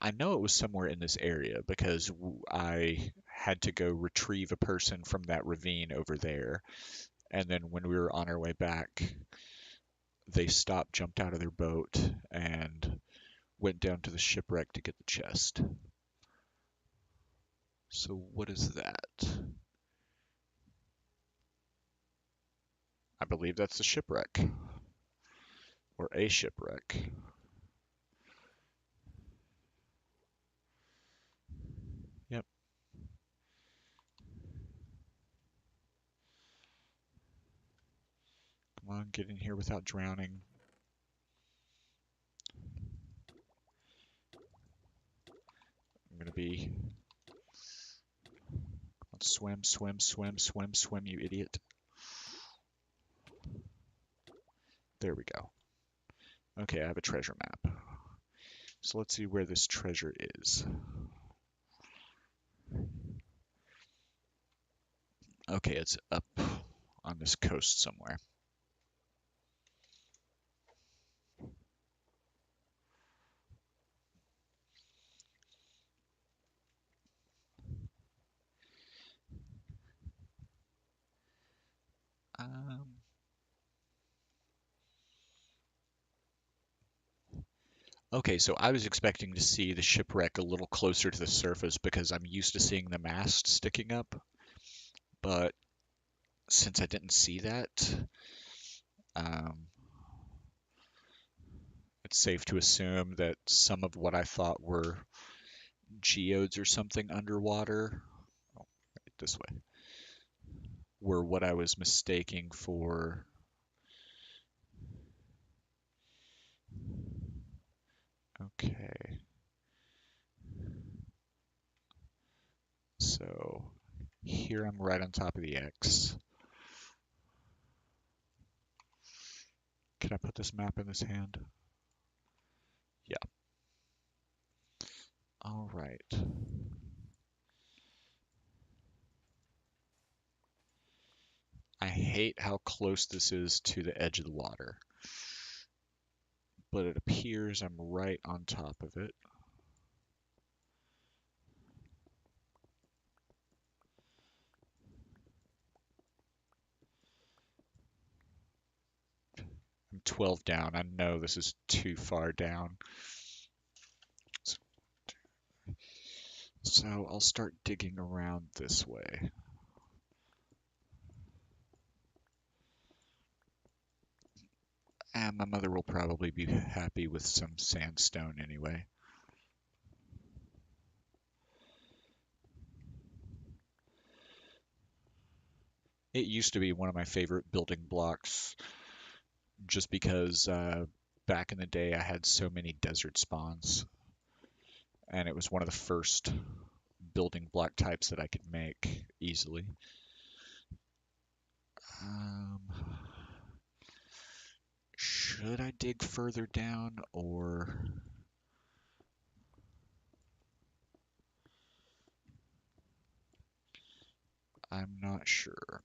I know it was somewhere in this area because I had to go retrieve a person from that ravine over there. And then when we were on our way back, they stopped, jumped out of their boat, and went down to the shipwreck to get the chest. So what is that? I believe that's the shipwreck. Or a shipwreck. Yep. Come on, get in here without drowning. I'm gonna be... Let's swim, swim, swim, swim, swim, you idiot. There we go. Okay, I have a treasure map. So let's see where this treasure is. Okay, it's up on this coast somewhere. Okay, so I was expecting to see the shipwreck a little closer to the surface because I'm used to seeing the mast sticking up, but since I didn't see that, um, it's safe to assume that some of what I thought were geodes or something underwater, oh, right this way, were what I was mistaking for. Okay, so here I'm right on top of the X. Can I put this map in this hand? Yeah. All right. I hate how close this is to the edge of the water, but it appears I'm right on top of it. I'm 12 down. I know this is too far down. So I'll start digging around this way. And my mother will probably be happy with some sandstone anyway. It used to be one of my favorite building blocks just because back in the day I had so many desert spawns, and it was one of the first building block types that I could make easily. Um, should I dig further down or I'm not sure.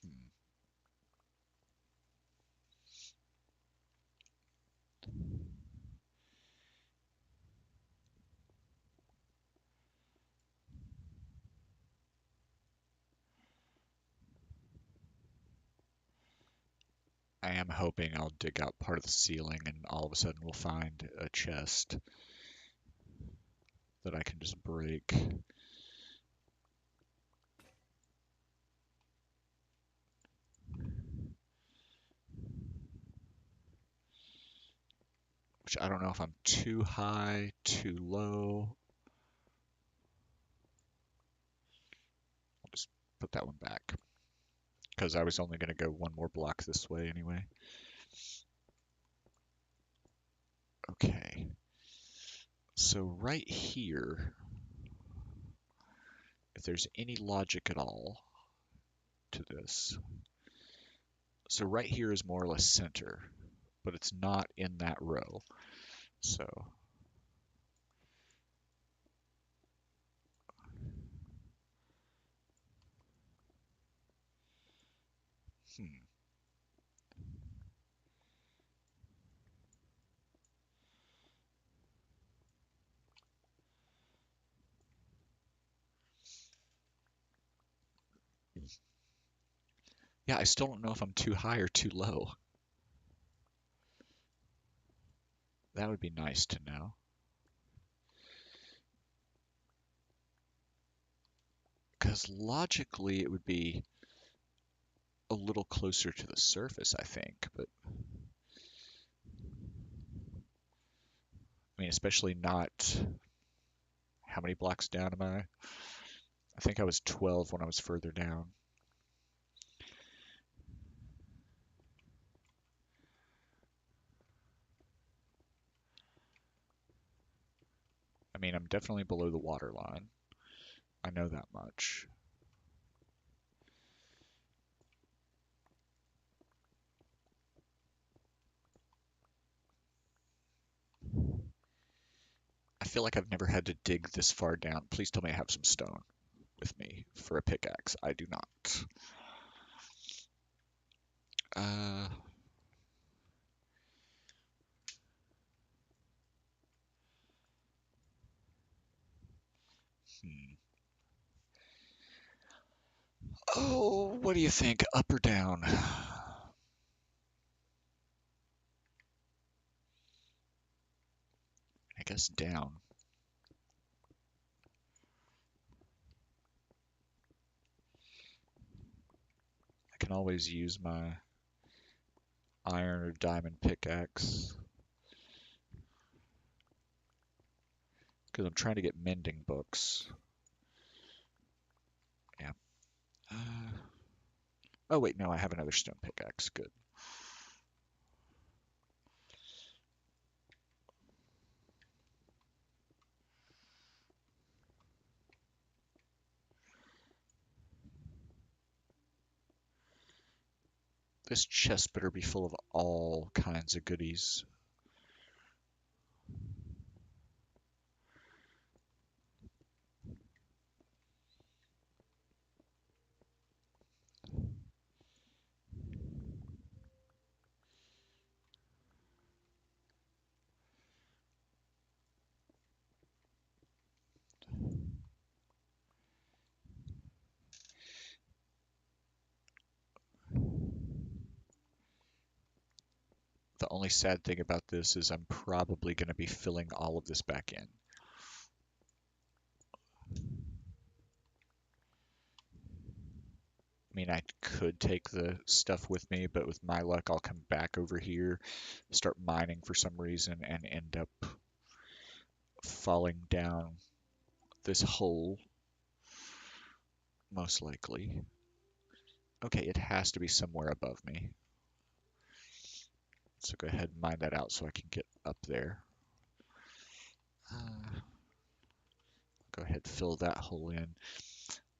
Hmm. I am hoping I'll dig out part of the ceiling and all of a sudden we'll find a chest that I can just break. Which I don't know if I'm too high, too low. I'll just put that one back because I was only going to go one more block this way anyway. Okay. So right here, if there's any logic at all to this, so right here is more or less center, but it's not in that row. So, hmm. Yeah, I still don't know if I'm too high or too low. That would be nice to know. Because logically it would be a little closer to the surface, I think. But I mean, especially not. How many blocks down am I? I think I was 12 when I was further down. I mean, I'm definitely below the water line. I know that much. I feel like I've never had to dig this far down. Please tell me I have some stone with me for a pickaxe. I do not. Uh, hmm. Oh, what do you think? Up or down? guess down. I can always use my iron or diamond pickaxe because I'm trying to get mending books. Yeah. Oh wait, no, I have another stone pickaxe. Good. This chest better be full of all kinds of goodies. The only sad thing about this is I'm probably going to be filling all of this back in. I mean, I could take the stuff with me, but with my luck, I'll come back over here, start mining for some reason, and end up falling down this hole, most likely. Okay, it has to be somewhere above me. So go ahead and mine that out so I can get up there. Go ahead and fill that hole in.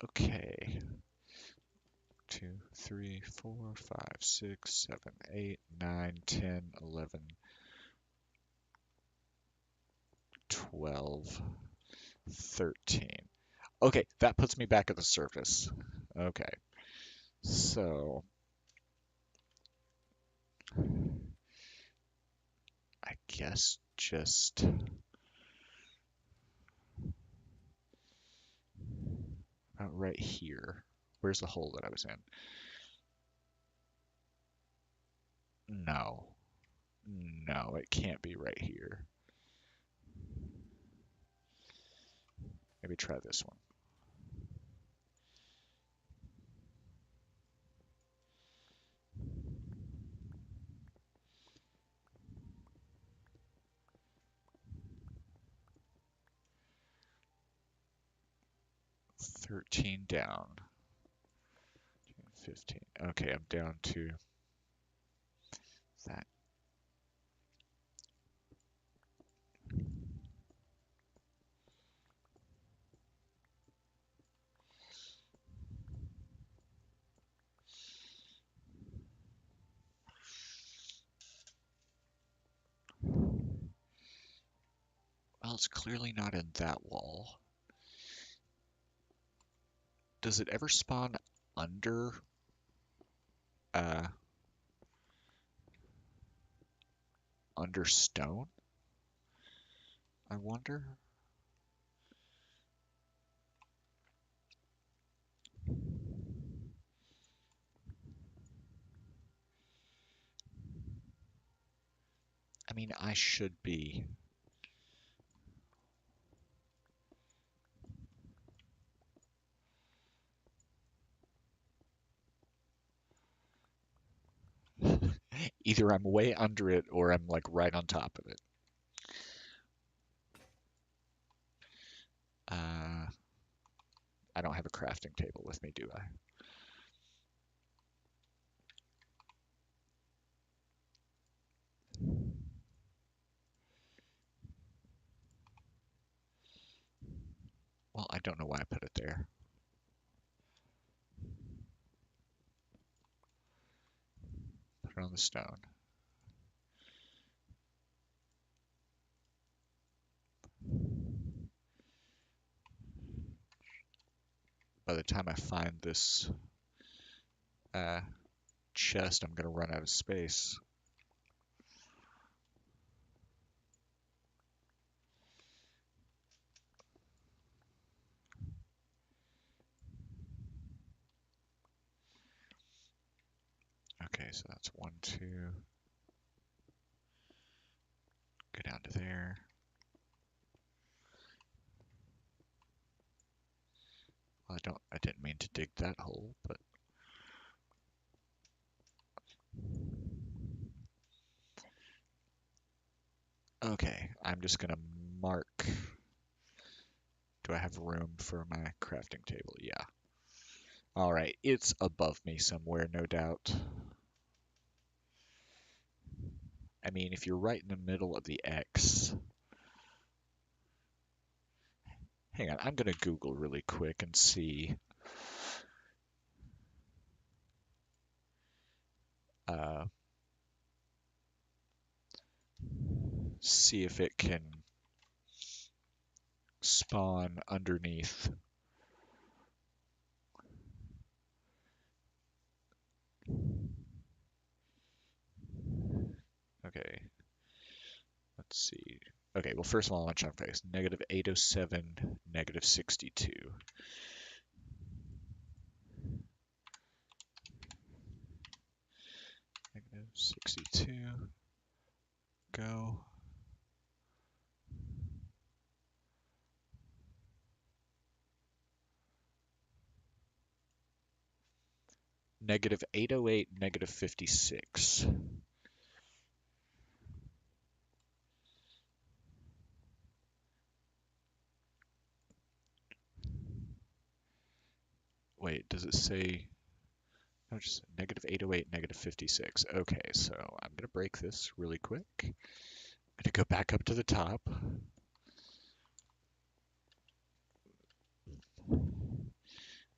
Okay. 2, 3, 4, 5, 6, 7, 8, 9, 10, 11, 12, 13. Okay, that puts me back at the surface. Okay, so I guess just about right here. Where's the hole that I was in? No. No, it can't be right here. Maybe try this one. $13 down. 15. Okay, I'm down to that. Well, it's clearly not in that wall. Does it ever spawn under uh under stone? I wonder. I mean, I should be. Either I'm way under it or I'm like right on top of it. Uh, I don't have a crafting table with me, do I? Well, I don't know why I put it there. Put it on the stone. By the time I find this uh, chest, I'm going to run out of space. Okay, so that's 1, 2. Go down to there. I didn't mean to dig that hole, but okay, I'm just gonna mark. Do I have room for my crafting table? Yeah. All right, it's above me somewhere, no doubt. I mean, if you're right in the middle of the X, hang on, I'm gonna Google really quick and uh, see if it can spawn underneath. Okay, let's see. Okay, well, first of all, I want to chunk face. Negative 807, negative 62. Negative 62. Go. Negative 808, negative 56. Wait, does it say? No, just negative 808, negative 56. Okay, so I'm going to break this really quick. I'm going to go back up to the top.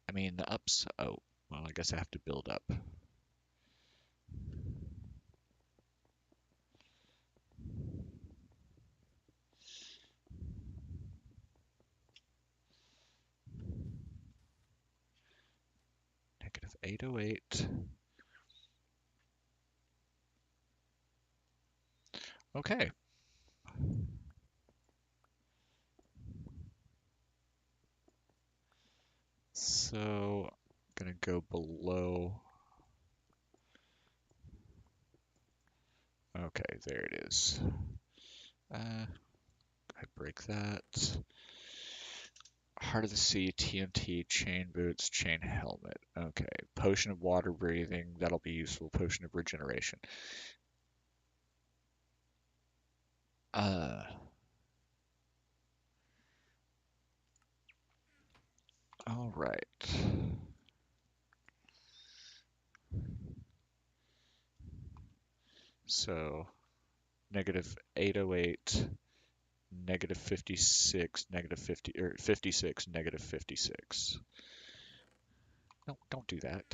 I mean, the ups. Oh, well, I guess I have to build up. Negative 808. Okay. So I'm going to go below. Okay, there it is. I break that. Heart of the Sea, TNT, chain boots, chain helmet. Okay, potion of water breathing. That'll be useful. Potion of regeneration. Uh, all right. So negative 808, negative 56, negative 50, or 56, negative 56. No, don't do that.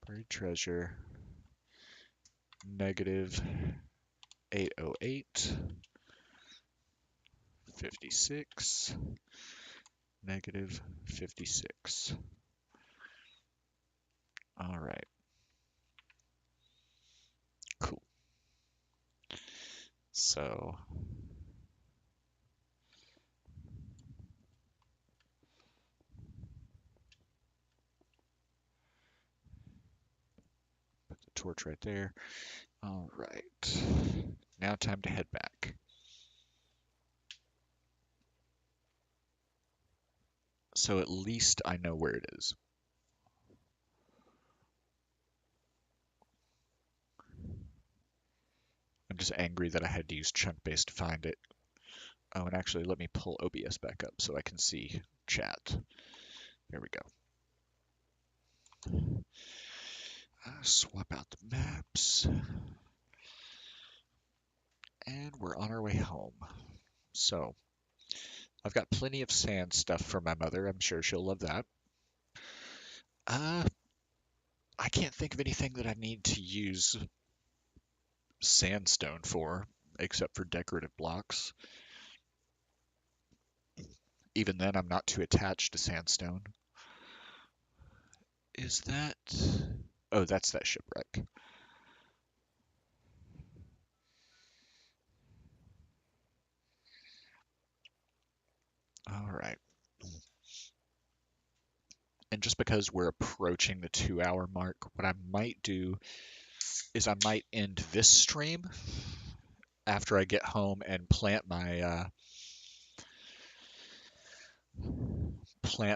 Buried treasure. Negative 808, 56, negative 56. All right, cool. So put the torch right there. All right, now time to head back. So at least I know where it is. I'm just angry that I had to use chunk base to find it. Oh, and actually, let me pull OBS back up so I can see chat. There we go. Swap out the maps. And we're on our way home. So, I've got plenty of sand stuff for my mother. I'm sure she'll love that. Uh, I can't think of anything that I need to use sandstone for, except for decorative blocks. Even then, I'm not too attached to sandstone. Is that... Oh, that's that shipwreck. All right. And just because we're approaching the 2-hour mark, what I might do is I might end this stream after I get home and plant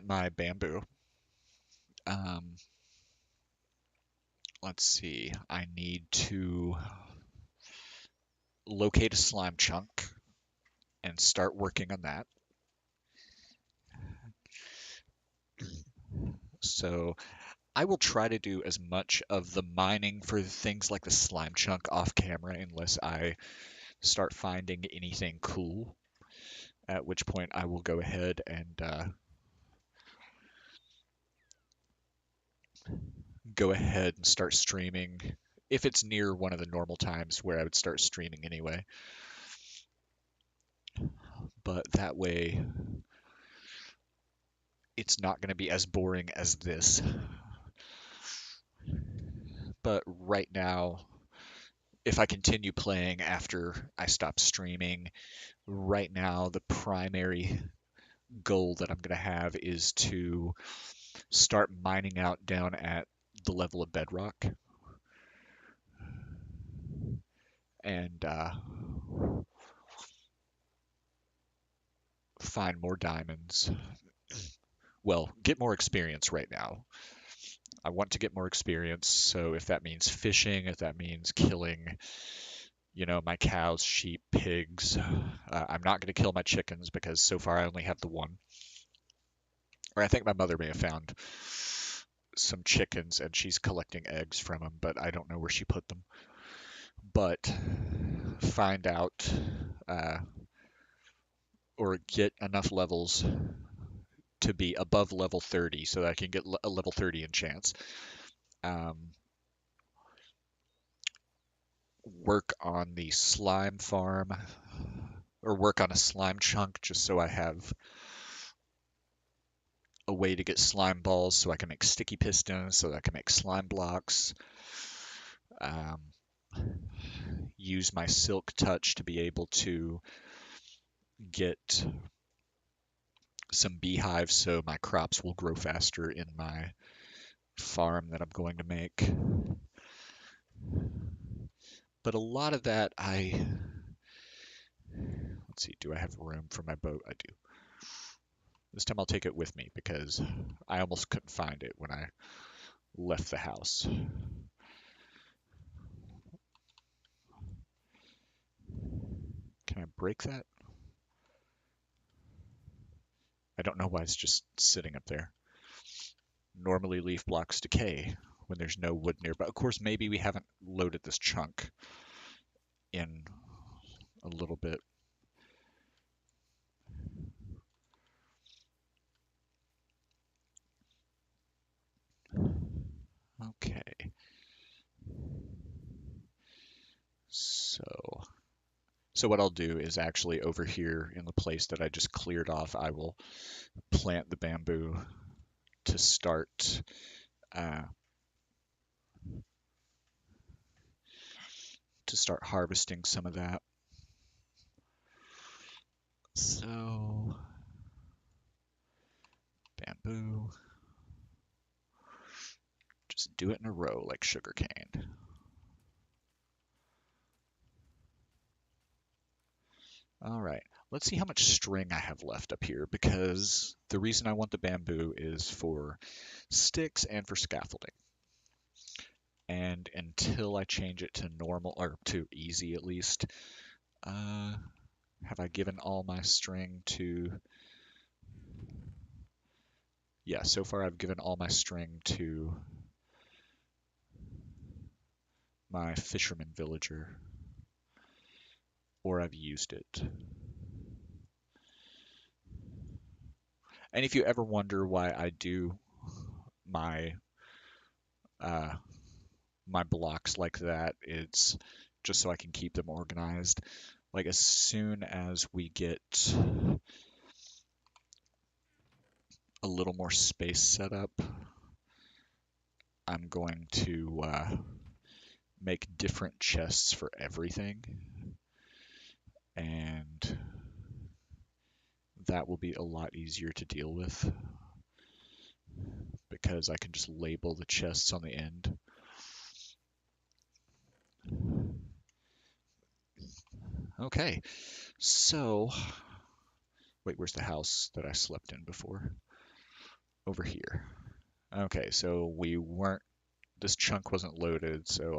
my bamboo. Um, let's see. I need to locate a slime chunk and start working on that. So I will try to do as much of the mining for things like the slime chunk off camera unless I start finding anything cool, at which point I will go ahead and start streaming if it's near one of the normal times where I would start streaming anyway. But that way it's not going to be as boring as this. But right now, if I continue playing after I stop streaming, right now the primary goal that I'm going to have is to start mining out down at the level of Bedrock and find more diamonds. Well, get more experience right now. I want to get more experience, so if that means fishing, if that means killing, my cows, sheep, pigs, I'm not going to kill my chickens because so far I only have the one. Or I think my mother may have found some chickens and she's collecting eggs from them, but I don't know where she put them. But find out uh, or get enough levels to be above level 30 so that I can get a level 30 enchants. Um, work on the slime farm or work on a slime chunk just so I have a way to get slime balls so I can make sticky pistons, so that I can make slime blocks. Um, use my silk touch to be able to get some beehives so my crops will grow faster in my farm that I'm going to make. But a lot of that let's see, do I have room for my boat? I do. This time I'll take it with me because I almost couldn't find it when I left the house. Can I break that? I don't know why it's just sitting up there. Normally leaf blocks decay when there's no wood nearby. Of course, maybe we haven't loaded this chunk in a little bit. Okay. So what I'll do is actually over here in the place that I just cleared off, I will plant the bamboo to start uh, harvesting some of that. So bamboo, just do it in a row like sugarcane. All right, let's see how much string I have left up here because the reason I want the bamboo is for sticks and for scaffolding. And until I change it to normal or to easy at least, have I given all my string to... Yeah, so far I've given all my string to my fisherman villager, or I've used it. And if you ever wonder why I do my uh, my blocks like that, it's just so I can keep them organized. Like as soon as we get a little more space set up, I'm going to make different chests for everything. And that will be a lot easier to deal with because I can just label the chests on the end. Okay, so wait, where's the house that I slept in before? Over here. Okay, so we weren't, this chunk wasn't loaded, so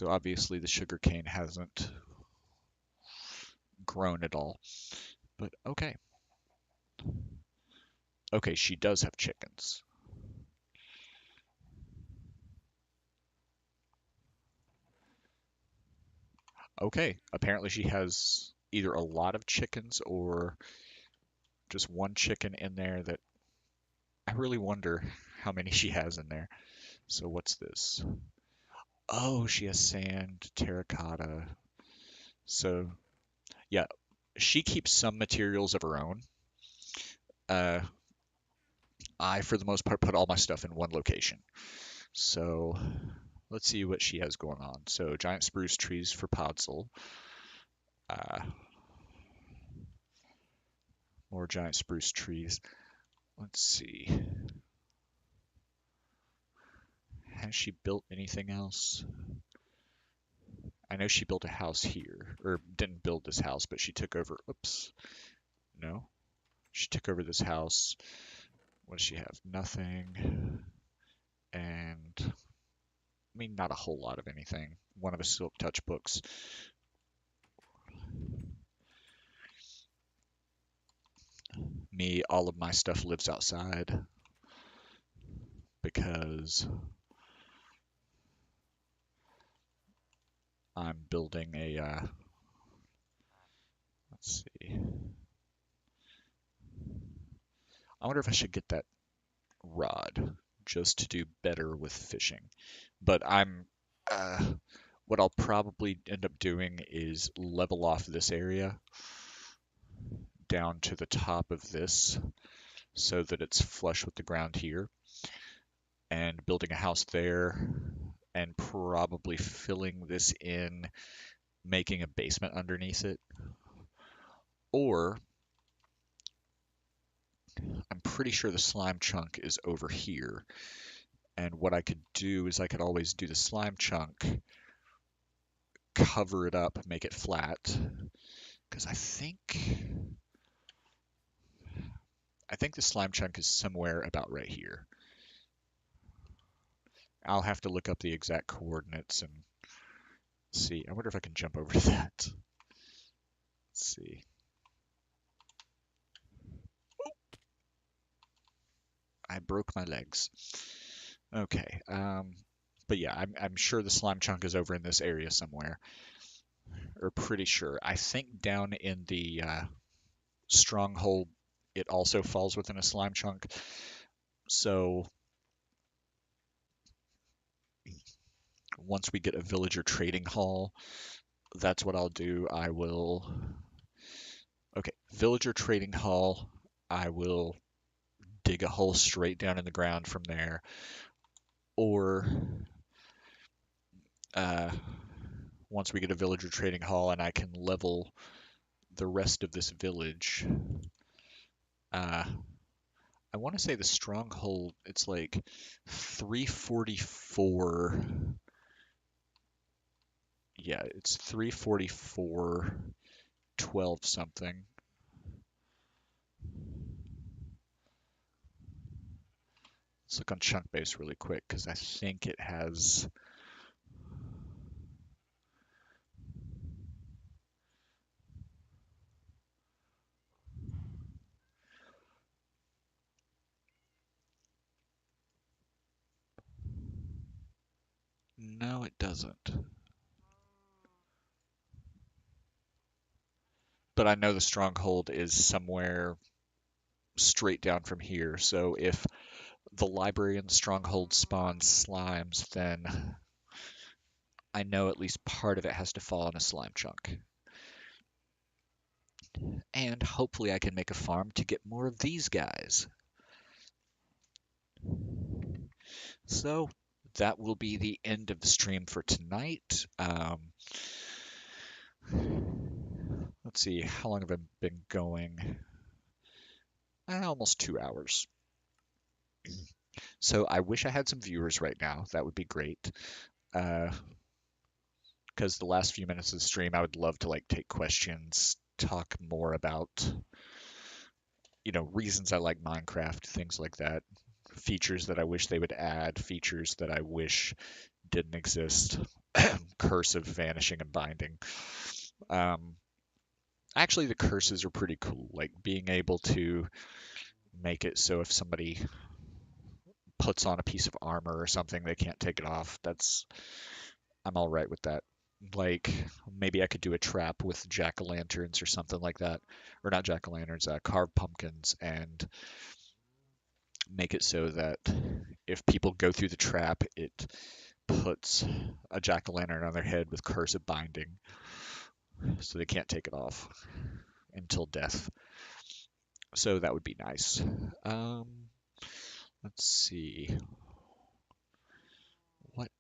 obviously the sugar cane hasn't grown at all. But okay. Okay, she does have chickens. Okay, apparently she has either a lot of chickens or just one chicken in there that I really wonder how many she has in there. So what's this? Oh, she has sand, terracotta. So yeah, she keeps some materials of her own. Uh, I, for the most part, put all my stuff in one location. So let's see what she has going on. So giant spruce trees for Podzol. Uh, more giant spruce trees. Let's see. Has she built anything else? I know she built a house here, or didn't build this house, but she took over. Oops, no, she took over this house. What does she have? Nothing, and I mean not a whole lot of anything. One of the Silk Touch books. Me, all of my stuff lives outside because I'm building a. Let's see. I wonder if I should get that rod just to do better with fishing. But uh, what I'll probably end up doing is level off this area down to the top of this so that it's flush with the ground here and building a house there and probably filling this in, making a basement underneath it. Or I'm pretty sure the slime chunk is over here. And what I could do is I could always do the slime chunk, cover it up, make it flat. Because I think the slime chunk is somewhere about right here. I'll have to look up the exact coordinates and see. I wonder if I can jump over to that. Let's see. I broke my legs. Okay. But yeah, I'm sure the slime chunk is over in this area somewhere, or pretty sure. I think down in the stronghold, it also falls within a slime chunk. So once we get a villager trading hall, that's what I'll do. I will. Okay, villager trading hall. I will dig a hole straight down in the ground from there, or uh, once we get a villager trading hall and I can level the rest of this village. Uh, I want to say the stronghold, it's like 344. Yeah, it's 344, 12 something. Let's look on chunk base really quick because I think it has. No, it doesn't. But I know the stronghold is somewhere straight down from here. So if the librarian stronghold spawns slimes, then I know at least part of it has to fall on a slime chunk. And hopefully I can make a farm to get more of these guys. So that will be the end of the stream for tonight. Let's see, how long have I been going? Almost 2 hours. So I wish I had some viewers right now. That would be great. Uh, because the last few minutes of the stream, I would love to like take questions, talk more about, reasons I like Minecraft, things like that. Features that I wish they would add, features that I wish didn't exist. Cursive, vanishing, and binding. Um, Actually, the curses are pretty cool. Like being able to make it so if somebody puts on a piece of armor or something, they can't take it off. I'm all right with that. Like maybe I could do a trap with jack-o'-lanterns or something like that, or not jack-o'-lanterns, carved pumpkins, and make it so that if people go through the trap, it puts a jack-o'-lantern on their head with cursive binding, so they can't take it off until death. So that would be nice. Um, let's see. What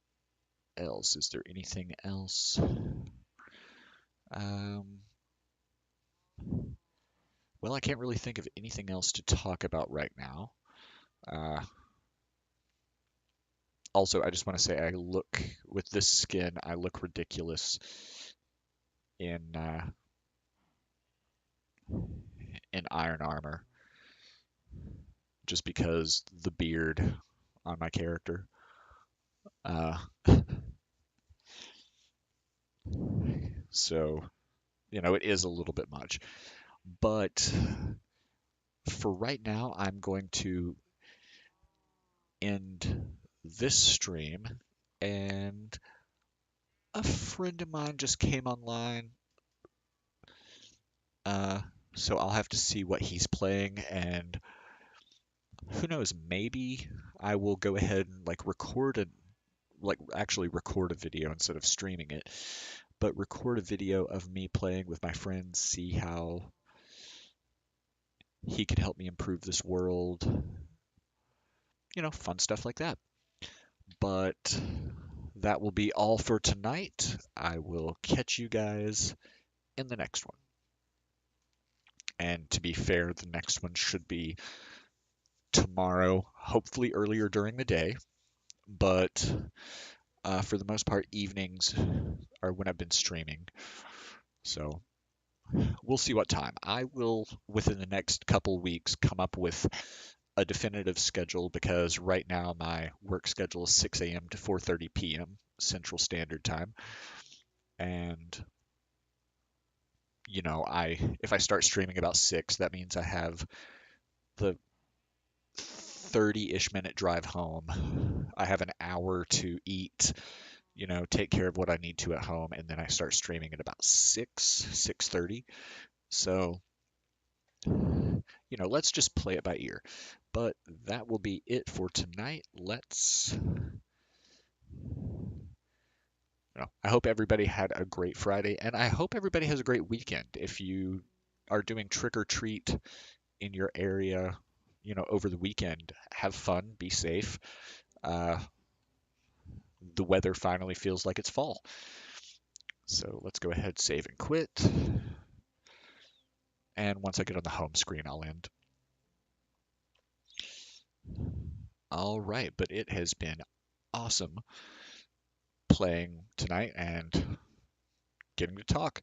else? Is there anything else? Um, well, I can't really think of anything else to talk about right now. Uh, Also, I just want to say with this skin, I look ridiculous in in iron armor, just because the beard on my character. Uh, so, it is a little bit much. But for right now, I'm going to end this stream, and a friend of mine just came online. Uh, so I'll have to see what he's playing, and who knows, maybe I will go ahead and actually record a video instead of streaming it, but record a video of me playing with my friends, see how he could help me improve this world, fun stuff like that. But that will be all for tonight. I will catch you guys in the next one. And to be fair, the next one should be tomorrow, hopefully earlier during the day, but for the most part, evenings are when I've been streaming. So we'll see what time. I will, within the next couple weeks, come up with a definitive schedule because right now my work schedule is 6 a.m. to 4:30 p.m. Central Standard Time. And if I start streaming about 6, that means I have the 30-ish minute drive home. I have an hour to eat, take care of what I need to at home, and then I start streaming at about 6:30. So, let's just play it by ear. But that will be it for tonight. I hope everybody had a great Friday, and I hope everybody has a great weekend. If you are doing trick or treat in your area, over the weekend, have fun, be safe. Uh, the weather finally feels like it's fall. So let's go ahead, save and quit. And once I get on the home screen, I'll end. All right, but it has been awesome playing tonight and getting to talk.